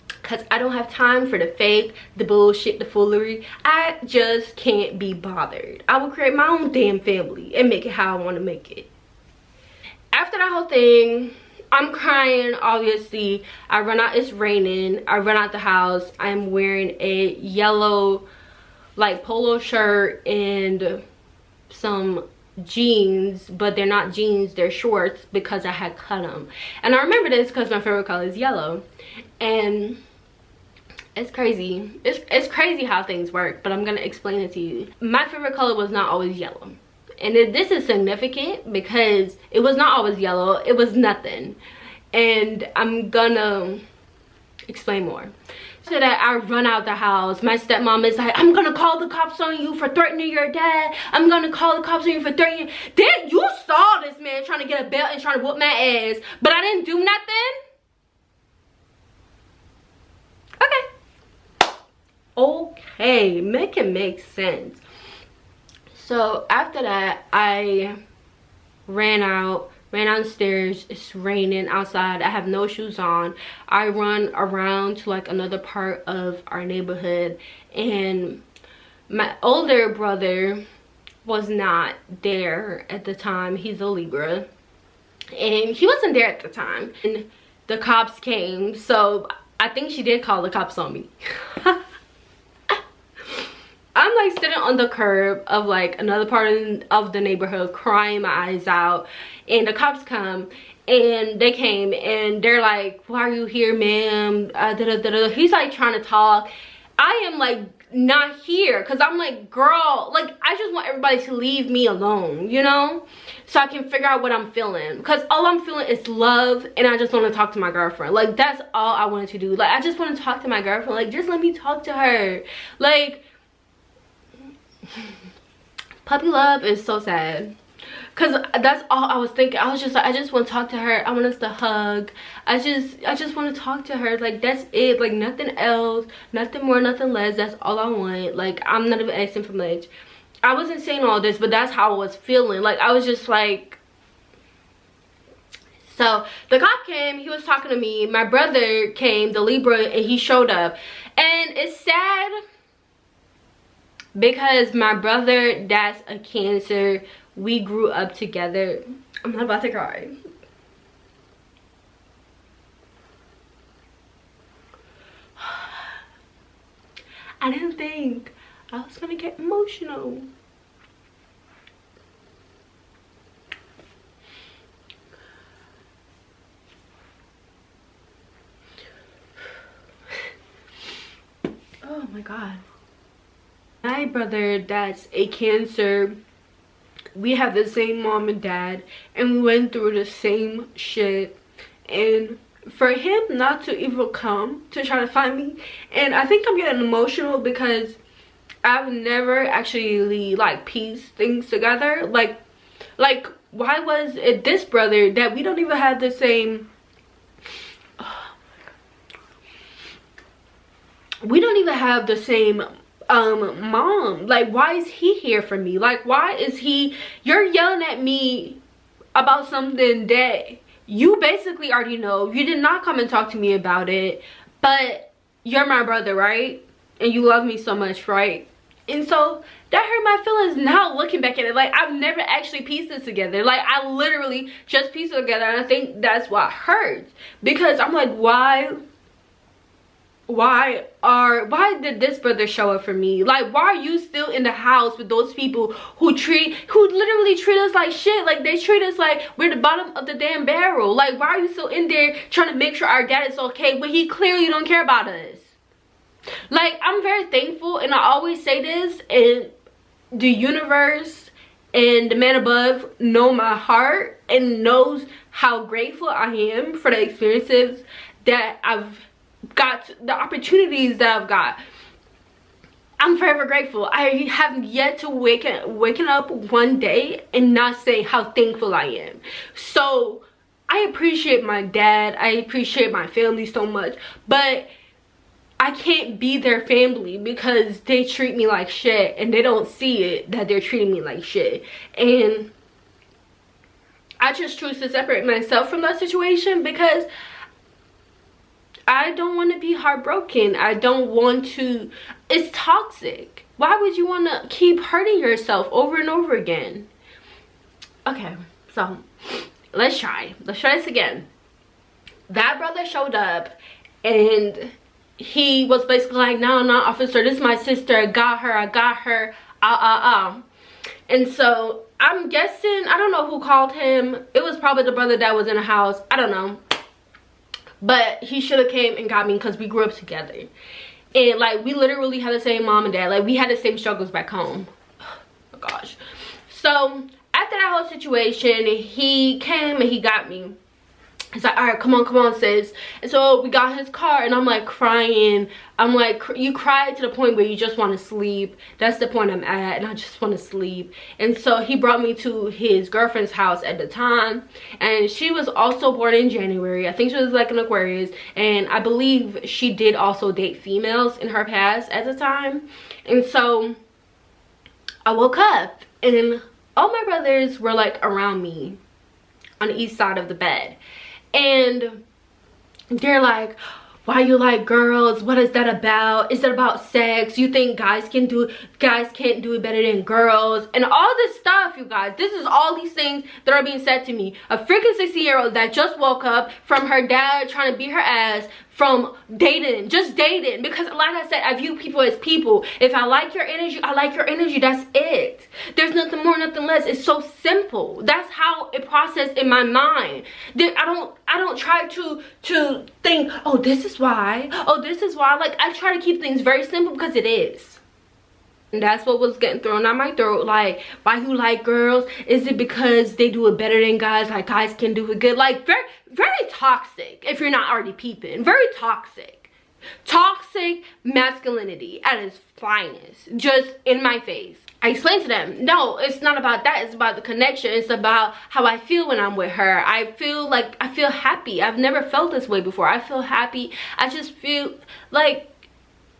Because I don't have time for the fake, the bullshit, the foolery. I just can't be bothered. I will create my own damn family and make it how I want to make it. After that whole thing, I'm crying, obviously. I run out, it's raining. I run out the house. I'm wearing a yellow, like, polo shirt and some jeans, but they're not jeans, they're shorts because I had cut them. And I remember this because my favorite color is yellow. And it's crazy. It's crazy how things work, but I'm gonna explain it to you. My favorite color was not always yellow. And this is significant because it was not always yellow, it was nothing. And I'm gonna explain more. So that I run out the house, my stepmom is like, I'm gonna call the cops on you for threatening your dad. I'm gonna call the cops on you for threatening. Then you saw this man trying to get a belt and trying to whoop my ass, but I didn't do nothing. Okay, make it make sense. So after that, I ran downstairs. It's raining outside. I have no shoes on. I run around to like another part of our neighborhood, and my older brother was not there at the time. He's a Libra, and he wasn't there at the time. And the cops came, so I think she did call the cops on me. I'm like sitting on the curb of like another part of the neighborhood crying my eyes out, and the cops come, and they came and they're like, why are you here, ma'am? He's like trying to talk. I am like not here because I'm like, girl, like I just want everybody to leave me alone, you know, so I can figure out what I'm feeling, because all I'm feeling is love, and I just want to talk to my girlfriend. Like that's all I wanted to do. Like I just want to talk to my girlfriend. Like just let me talk to her. Like puppy love is so sad, because that's all I was thinking. I was just like, I just want to talk to her. I want us to hug. I just want to talk to her. Like that's it. Like nothing else, nothing more, nothing less. That's all I want. Like I'm not even asking for much. I wasn't saying all this, but that's how I was feeling. Like I was just like, so the cop came, he was talking to me. My brother came, the Libra, and he showed up. And it's sad because my brother, that's a Cancer. We grew up together. I'm not about to cry. I didn't think I was gonna get emotional. Oh my God. My brother, that's a Cancer. We have the same mom and dad, and we went through the same shit. And for him not to even come to try to find me, and I think I'm getting emotional because I've never actually like pieced things together. Like why was it this brother that we don't even have the same, we don't even have the same mom? Like why is he here for me? Like why is he, you're yelling at me about something that you basically already know. You did not come and talk to me about it, but you're my brother, right? And you love me so much, right? And so that hurt my feelings now looking back at it. Like I've never actually pieced this together. Like I literally just pieced it together, and I think that's what hurts, because I'm like, why did this brother show up for me? Like why are you still in the house with those people who literally treat us like shit? Like they treat us like we're the bottom of the damn barrel. Like why are you still in there trying to make sure our dad is okay when he clearly don't care about us? Like I'm very thankful, and I always say this, and the universe and the man above know my heart and knows how grateful I am for the experiences that I've got, the opportunities that I've got. I'm forever grateful. I have yet to waking up one day and not say how thankful I am. So I appreciate my dad, I appreciate my family so much, but I can't be their family because they treat me like shit and they don't see it that they're treating me like shit. And I just choose to separate myself from that situation because I don't want to be heartbroken. I don't want to. It's toxic. Why would you want to keep hurting yourself over and over again? Okay, so let's try this again. That brother showed up and he was basically like, no, officer, this is my sister, I got her, and so I'm guessing, I don't know who called him. It was probably the brother that was in the house, I don't know, but he should have came and got me because we grew up together. And like, we literally had the same mom and dad. Like, we had the same struggles back home. Oh my gosh. So after that whole situation, he came and he got me. He's like, all right, come on, sis. And so we got his car and I'm like crying. I'm like, you cry to the point where you just want to sleep. That's the point I'm at, and I just want to sleep. And so he brought me to his girlfriend's house at the time, and she was also born in January. I think she was like an Aquarius, and I believe she did also date females in her past at the time. And so I woke up and all my brothers were like around me on the east side of the bed. And they're like, why you like girls? What is that about? Is it about sex? You think guys can't do it better than girls? And all this stuff, you guys. This is all these things that are being said to me. A freaking 16-year-old that just woke up from her dad trying to beat her ass from just dating. Because like I said, I view people as people. If I like your energy, I like your energy. That's it. There's nothing more, nothing less. It's so simple. That's how it processed in my mind. I don't try to think, oh, this is why. Oh, this is why. Like, I try to keep things very simple because it is. And that's what was getting thrown down my throat. Like, why you like girls? Is it because they do it better than guys? Like, guys can do it good. Like, very toxic, if you're not already peeping. Very toxic. Toxic masculinity at its finest. Just in my face. I explained to them, no, it's not about that. It's about the connection. It's about how I feel when I'm with her. I feel happy. I've never felt this way before. I feel happy. I just feel like,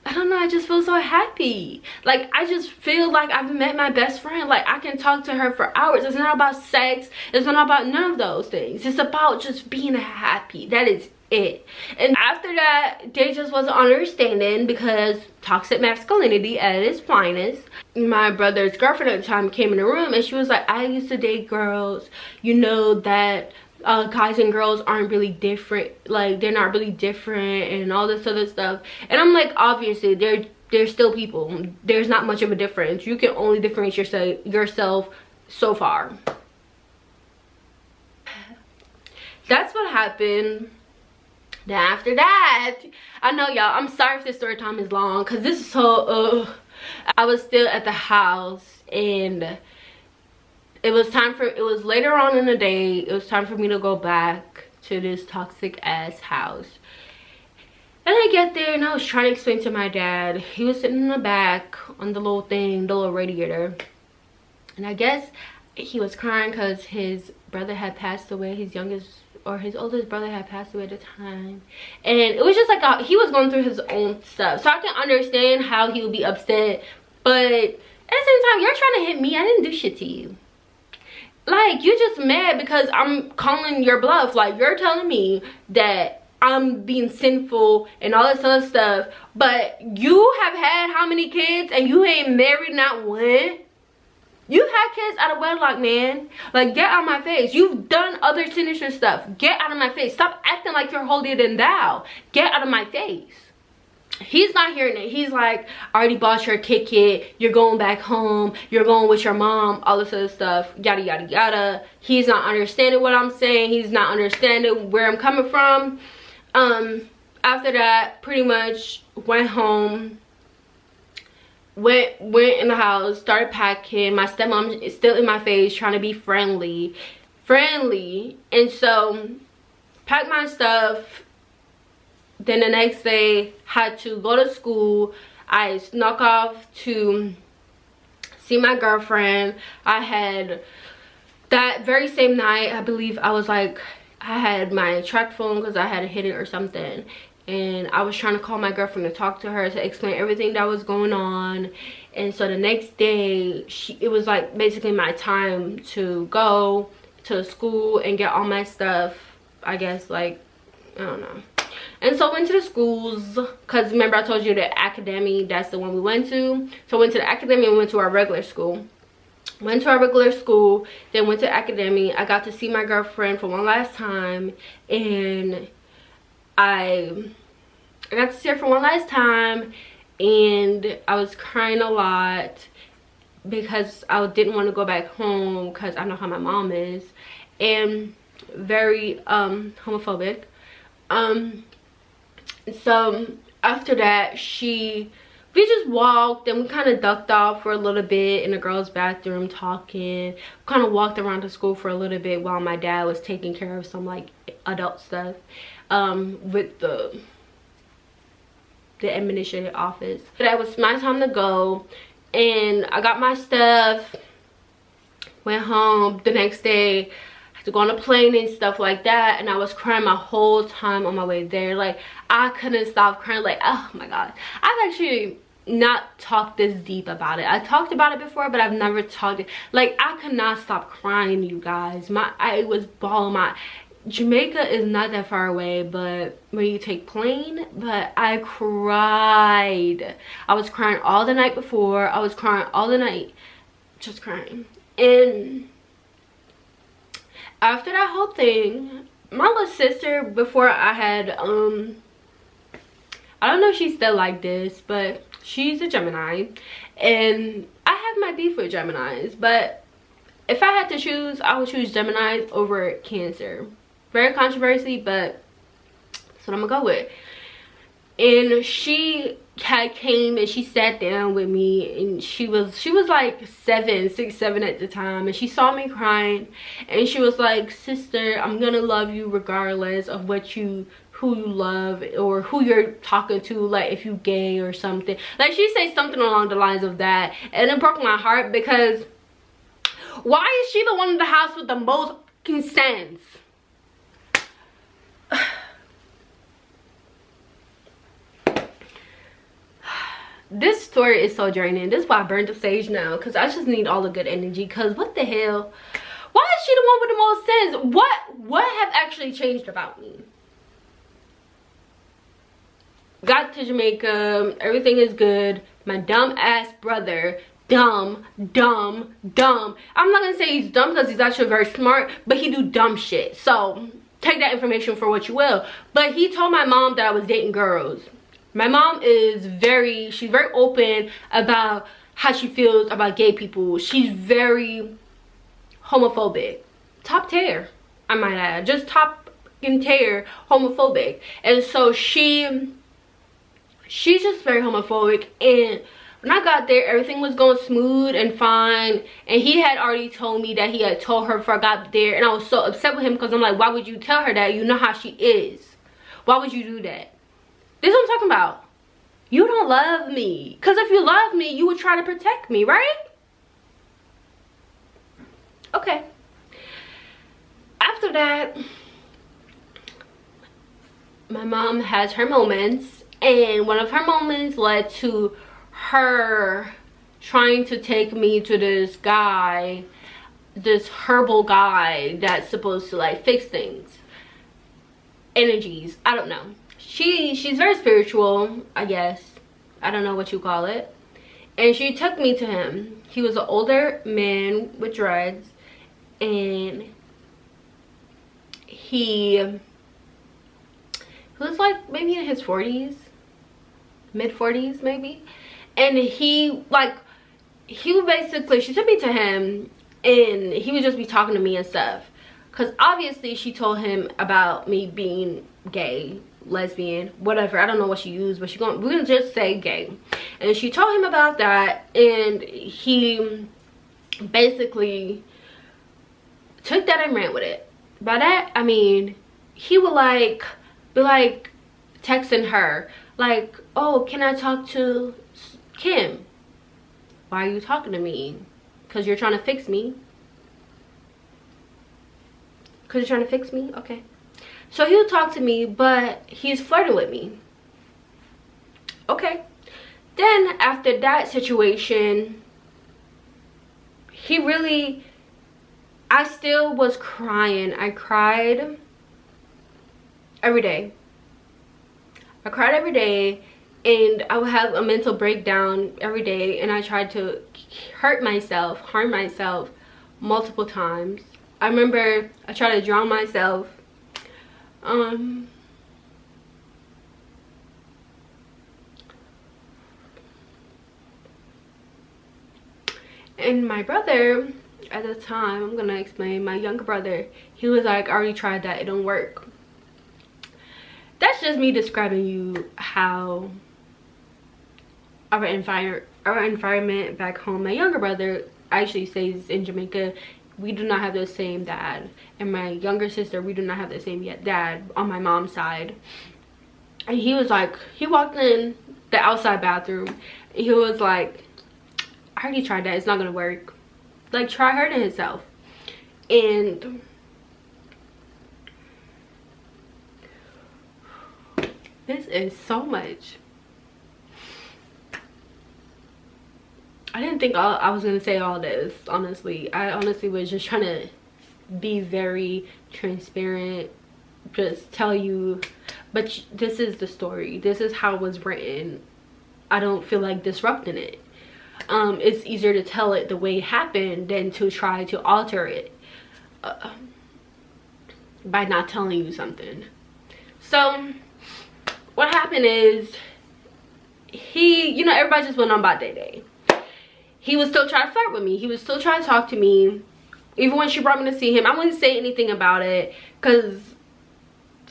I don't know, I just feel so happy. Like, I just feel like I've met my best friend. Like, I can talk to her for hours. It's not about sex. It's not about none of those things. It's about just being happy. That is it. And after that, they just wasn't understanding because toxic masculinity at its finest. My brother's girlfriend at the time came in the room and she was like, I used to date girls. You know that guys and girls aren't really different, like they're not really different and all this other stuff. And I'm like, obviously they're still people. There's not much of a difference. You can only differentiate yourself so far. That's what happened. Then after that, I know y'all, I'm sorry if this story time is long because this is so I was still at the house and it was later on in the day. It was time for me to go back to this toxic ass house. And I get there and I was trying to explain to my dad. He was sitting in the back on the little thing, the little radiator. And I guess he was crying because his brother had passed away. His oldest brother had passed away at the time. And it was just like he was going through his own stuff. So I can understand how he would be upset. But at the same time, you're trying to hit me. I didn't do shit to you. Like, you're just mad because I'm calling your bluff. Like, you're telling me that I'm being sinful and all this other stuff. But you have had how many kids and you ain't married not one? You had kids out of wedlock, man. Like, get out of my face. You've done other sinister stuff. Get out of my face. Stop acting like you're holier than thou. Get out of my face. He's not hearing it. He's like, I already bought your ticket. You're going back home. You're going with your mom. All this other stuff. Yada, yada, yada. He's not understanding what I'm saying. He's not understanding where I'm coming from. After that, pretty much went home. Went in the house, started packing. My stepmom is still in my face trying to be friendly. And so packed my stuff. Then the next day had to go to school. I snuck off to see my girlfriend. I had that very same night, I believe I was like I had my track phone because I had hit it or something, and I was trying to call my girlfriend to talk to her to explain everything that was going on. And so the next day, it was like basically my time to go to school and get all my stuff, I guess, like, I don't know. And so I went to the schools, because remember I told you the academy, that's the one we went to. So I went to the academy and went to our regular school. Went to our regular school, then went to academy. I got to see my girlfriend for one last time, and I got to see her for one last time, and I was crying a lot because I didn't want to go back home because I know how my mom is, and very homophobic. So after that, we just walked and we kind of ducked off for a little bit in the girls' bathroom talking. Kind of walked around the school for a little bit while my dad was taking care of some like adult stuff with the administrative office. But that was my time to go, and I got my stuff, went home. The next day I had to go on a plane and stuff like that, and I was crying my whole time on my way there. Like, I couldn't stop crying. Like, oh my god, I've actually not talked this deep about it. I talked about it before, but I've never talked it. Like, I could not stop crying, you guys. I was bawling. Jamaica is not that far away, but when you take plane, but I cried. I was crying all the night before. I was crying all the night, just crying. And after that whole thing, my little sister, before I had I don't know if she's still like this, but she's a Gemini, and I have my beef with Geminis, but if I had to choose, I would choose Geminis over Cancer. Very controversy, but that's what I'm gonna go with. And she came and she sat down with me, and she was like 6, 7 at the time, and she saw me crying, and she was like, sister, I'm gonna love you regardless of who you love or who you're talking to, like if you gay or something. Like, she said something along the lines of that, and it broke my heart, because why is she the one in the house with the most fucking sense? This story is so draining. This is why I burned the stage now, because I just need all the good energy. Because what the hell, why is she the one with the most sense? What have actually changed about me? Got to Jamaica, everything is good. My dumb ass brother, dumb. I'm not gonna say he's dumb, because he's actually very smart, but he do dumb shit. So take that information for what you will. But he told my mom that I was dating girls. My mom is she's very open about how she feels about gay people. She's very homophobic. Top tier, I might add. Just top tier homophobic. And so she's just very homophobic. And when I got there, everything was going smooth and fine. And he had already told me that he had told her before I got there. And I was so upset with him, because I'm like, why would you tell her that? You know how she is. Why would you do that? This is what I'm talking about. You don't love me. Because if you love me, you would try to protect me, right? Okay. After that, my mom has her moments. And one of her moments led to her trying to take me to this guy, this herbal guy that's supposed to like fix things. Energies. I don't know. She's very spiritual, I guess. I don't know what you call it. And she took me to him. He was an older man with dreads, and he was like maybe in his 40s, mid 40s maybe. And he would basically, she took me to him, and he would just be talking to me and stuff, because obviously she told him about me being gay, lesbian, whatever. I don't know what she used, but we're gonna just say gay. And she told him about that, and he basically took that and ran with it. By that I mean, he would be like texting her like, oh, can I talk to Kim? Why are you talking to me? Because you're trying to fix me. Because you're trying to fix me? Okay. So he'll talk to me, but he's flirting with me. Okay. Then after that situation, I still was crying. I cried every day. I cried every day, and I would have a mental breakdown every day, and I tried to harm myself multiple times. I remember I tried to drown myself. And my brother at the time, I'm gonna explain, my younger brother, he was like, I already tried that, it don't work. That's just me describing you how our environment back home. My younger brother actually stays in Jamaica. We do not have the same dad, and my younger sister, we do not have the same dad on my mom's side. And he was like, he walked in the outside bathroom, and he was like, I already tried that, it's not gonna work. Like, try hurting himself. And this is so much. I didn't think I was gonna say all this, honestly. I honestly was just trying to be very transparent, just tell you, but this is the story. This is how it was written. I don't feel like disrupting it. It's easier to tell it the way it happened than to try to alter it by not telling you something. So what happened is, he, everybody just went on about their day. He was still trying to flirt with me. He was still trying to talk to me. Even when she brought me to see him, I wouldn't say anything about it, because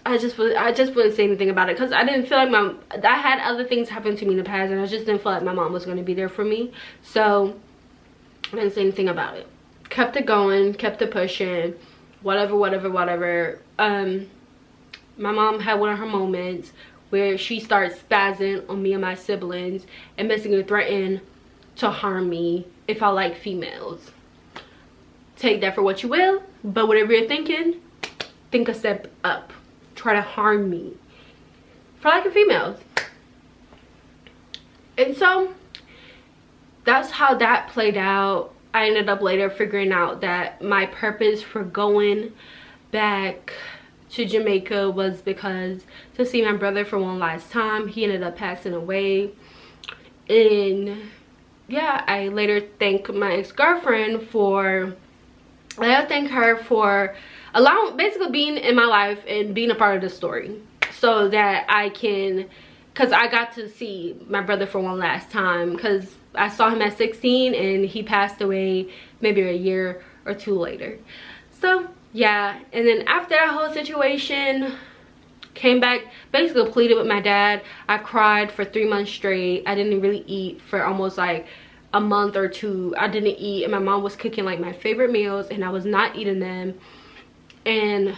I just wouldn't say anything about it, because I didn't feel like I had other things happen to me in the past, and I just didn't feel like my mom was going to be there for me. So I didn't say anything about it. Kept it going, kept it pushing, whatever. My mom had one of her moments where she starts spazzing on me and my siblings and basically threatened to harm me if I like females. Take that for what you will, but whatever you're thinking, think a step up. Try to harm me for liking females. And so that's how that played out. I ended up later figuring out that my purpose for going back to Jamaica was because to see my brother for one last time. He ended up passing away, and yeah, I later thank my ex-girlfriend for, I thank her for basically being in my life and being a part of the story, so that I can, because I got to see my brother for one last time, because I saw him at 16 and he passed away maybe a year or two later. So yeah, and then after that whole situation, came back, basically pleaded with my dad. I cried for 3 months straight. I didn't really eat for almost like a month or two. I didn't eat, and my mom was cooking like my favorite meals, and I was not eating them. And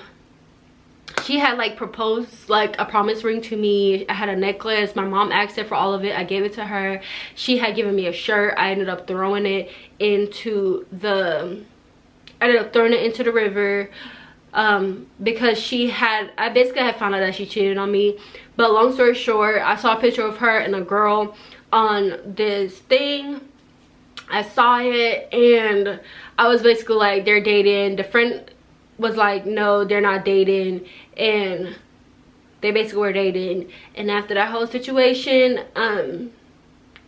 she had like proposed like a promise ring to me. I had a necklace. My mom asked her for all of it. I gave it to her. She had given me a shirt. I ended up throwing it into the river, because I basically had found out that she cheated on me. But long story short, I saw a picture of her and a girl on this thing. I saw it, and I was basically like, they're dating. The friend was like, no, they're not dating, and they basically were dating. And after that whole situation,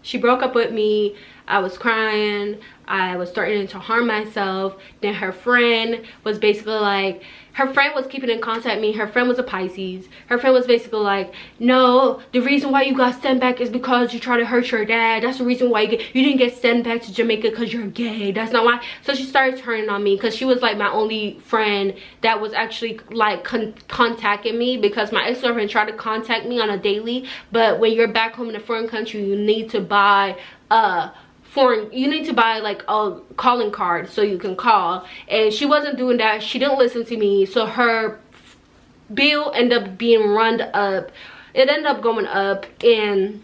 she broke up with me. I was crying. I was starting to harm myself. Then her friend was basically like, her friend was keeping in contact with me. Her friend was a Pisces. Her friend was basically like, no, the reason why you got sent back is because you tried to hurt your dad. That's the reason why you didn't get sent back to Jamaica, because you're gay. That's not why. So she started turning on me, because she was like my only friend that was actually like contacting me, because my ex-girlfriend tried to contact me on a daily. But when you're back home in a foreign country, you need to buy like a calling card so you can call, and she wasn't doing that. She didn't listen to me, so her bill ended up being run up. It ended up going up, and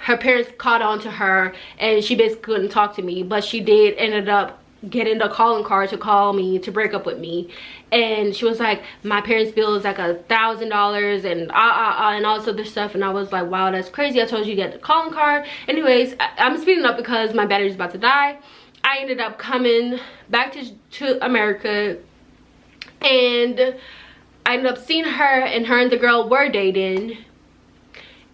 her parents caught on to her, and she basically couldn't talk to me, but she did ended up getting the calling card to call me to break up with me. And she was like, my parents' bill is like $1,000 and and all this other stuff. And I was like, wow, that's crazy. I told you to get the calling card. Anyways, I'm speeding up because my battery's about to die. I ended up coming back to America, and I ended up seeing her, and her and the girl were dating.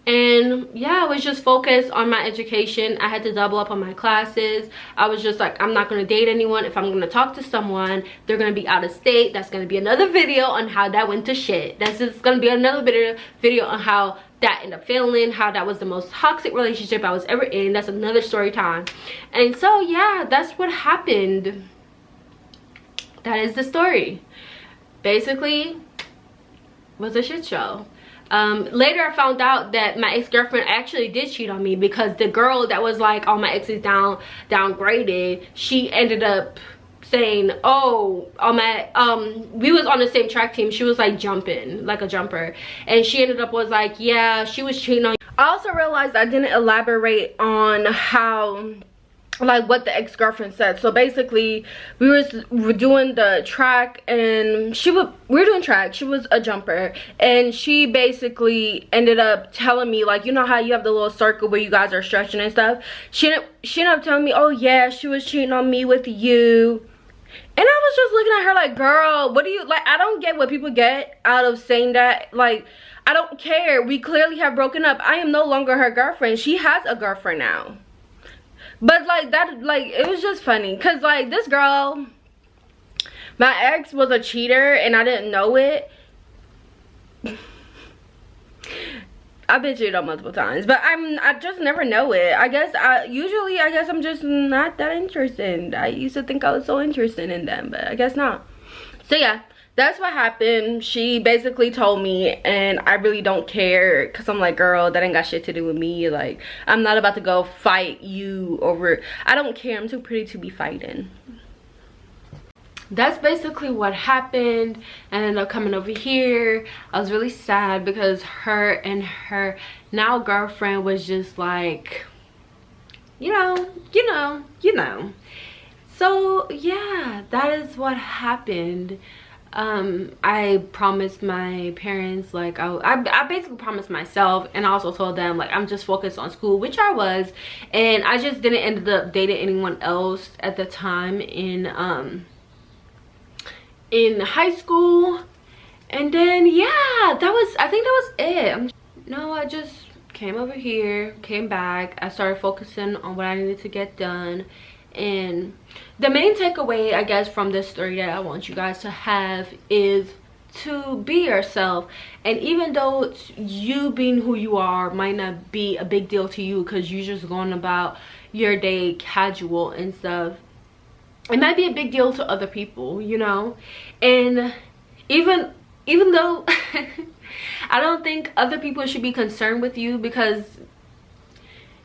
And yeah, I was just focused on my education. I had to double up on my classes. I was just like, I'm not going to date anyone. If I'm going to talk to someone, they're going to be out of state. That's going to be another video on how that went to shit. That's just going to be another video on how that ended up failing, how that was the most toxic relationship I was ever in. That's another story time. And so yeah, that's what happened. That is the story. Basically, was a shit show. Later I found out that my ex-girlfriend actually did cheat on me, because the girl that was like, oh, my ex is downgraded, she ended up saying, oh, we was on the same track team. She was like jumping, like a jumper, and she ended up was like, yeah, she was cheating on you. I also realized I didn't elaborate on how, like, what the ex-girlfriend said. So basically, we were doing the track, and we were doing track. She was a jumper, and she basically ended up telling me, like, you know how you have the little circle where you guys are stretching and stuff. She ended up telling me, oh yeah, she was cheating on me with you. And I was just looking at her like, girl, what do you, like, I don't get what people get out of saying that. Like, I don't care. We clearly have broken up. I am no longer her girlfriend. She has a girlfriend now. But like that, like, it was just funny, because like this girl, my ex was a cheater and I didn't know it. I've been cheated on multiple times, but I just never know it. I guess I'm just not that interested. I used to think I was so interested in them, but I guess not. So yeah, that's what happened. She basically told me, and I really don't care, because I'm like, girl, that ain't got shit to do with me. Like, I'm not about to go fight you over, I don't care. I'm too pretty to be fighting. That's basically what happened. I ended up coming over here. I was really sad because her and her now girlfriend was just like, you know. So yeah, that is what happened. I promised my parents, like, I basically promised myself, and I also told them, like, I'm just focused on school, which I was, and I just didn't end up dating anyone else at the time in high school. And then yeah, I think that was it. No, I just came over here, came back, I started focusing on what I needed to get done. And the main takeaway, I guess, from this story that I want you guys to have is to be yourself. And even though you being who you are might not be a big deal to you because you're just going about your day casual and stuff, it might be a big deal to other people, you know. And even though I don't think other people should be concerned with you, because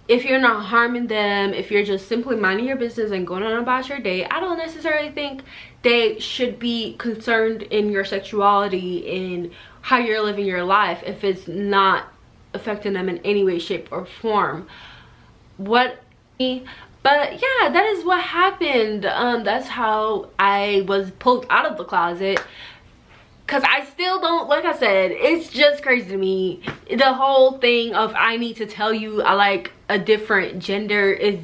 if you're not harming them, if you're just simply minding your business and going on about your day, I don't necessarily think they should be concerned in your sexuality, in how you're living your life, if it's not affecting them in any way, shape, or form. But yeah, that is what happened. That's how I was pulled out of the closet. Because I still don't, like I said, it's just crazy to me. The whole thing of I need to tell you I like a different gender is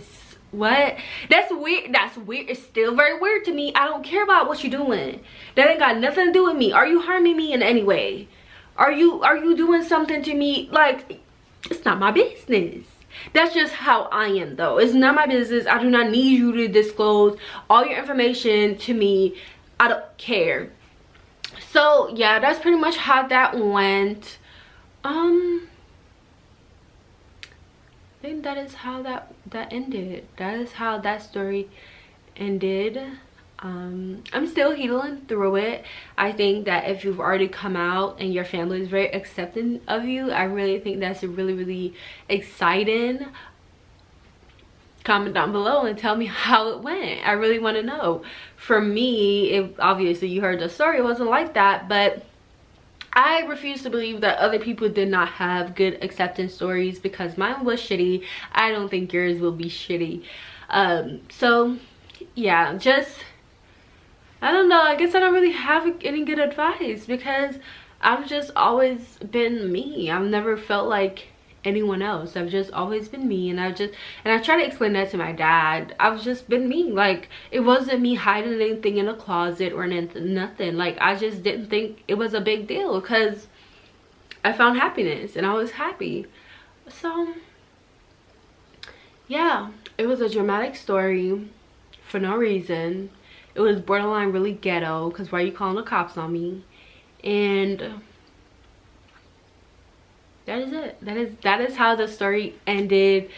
what? That's weird. That's weird. It's still very weird to me. I don't care about what you're doing. That ain't got nothing to do with me. Are you harming me in any way? Are you doing something to me? Like, it's not my business. That's just how I am, though. It's not my business. I do not need you to disclose all your information to me. I don't care. So yeah, that's pretty much how that went. I think that is how that ended. That is how that story ended. I'm still healing through it. I think that if you've already come out and your family is very accepting of you, I really think that's really, really exciting. Comment down below and tell me how it went. I really want to know. For me, obviously you heard the story, it wasn't like that, but I refuse to believe that other people did not have good acceptance stories, because mine was shitty. I don't think yours will be shitty. So yeah, just, I don't know, I guess I don't really have any good advice, because I've just always been me. I've never felt like anyone else. I've just always been me, and I try to explain that to my dad. I've just been me. Like, it wasn't me hiding anything in a closet or nothing. Like, I just didn't think it was a big deal, because I found happiness and I was happy. So yeah, it was a dramatic story for no reason. It was borderline really ghetto, because why are you calling the cops on me? And that is it. That is how the story ended.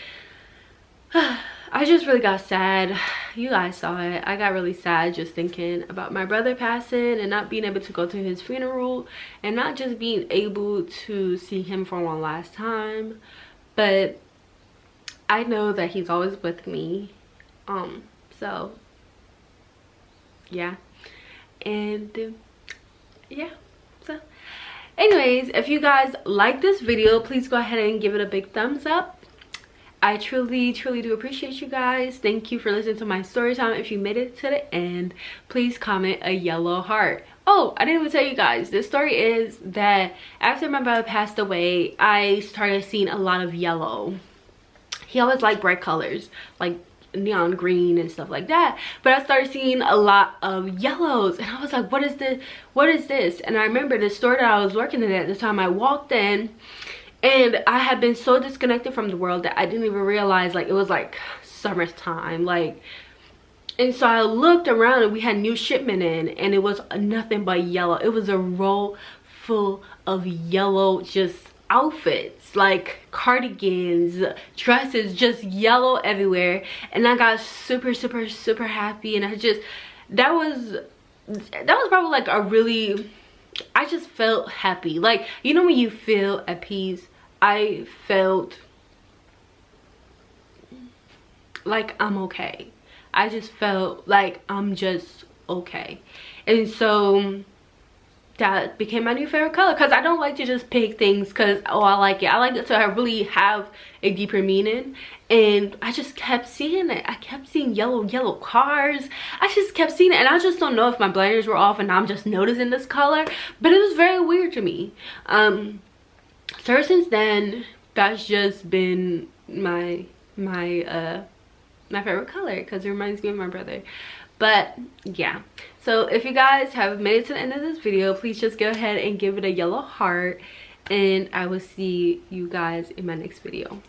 I just really got sad. You guys saw it. I got really sad just thinking about my brother passing and not being able to go to his funeral, and not just being able to see him for one last time, but I know that he's always with me. So yeah. And yeah, so anyways, if you guys like this video, please go ahead and give it a big thumbs up. I truly do appreciate you guys. Thank you for listening to my story time. If you made it to the end, please comment a yellow heart. Oh, I didn't even tell you guys, this story is that after my brother passed away, I started seeing a lot of yellow. He always liked bright colors, like neon green and stuff like that, but I started seeing a lot of yellows, and I was like, what is this? And I remember the store that I was working in at the time, I walked in, and I had been so disconnected from the world that I didn't even realize, like, it was like summertime, like. And so I looked around, and we had new shipment in, and it was nothing but yellow. It was a roll full of yellow just outfits, like cardigans, dresses, just yellow everywhere. And I got super happy, and that was probably like a really, I just felt happy. Like, you know when you feel at peace? I felt like I'm okay. I just felt like I'm just okay. And so that became my new favorite color, because I don't like to just pick things because, oh, I like it. I like it to really have a deeper meaning. And I just kept seeing it. I kept seeing yellow cars. I just kept seeing it, and I just don't know if my blinders were off and I'm just noticing this color, but it was very weird to me. So ever since then, that's just been my favorite color, because it reminds me of my brother. But yeah, so if you guys have made it to the end of this video, please just go ahead and give it a yellow heart, and I will see you guys in my next video.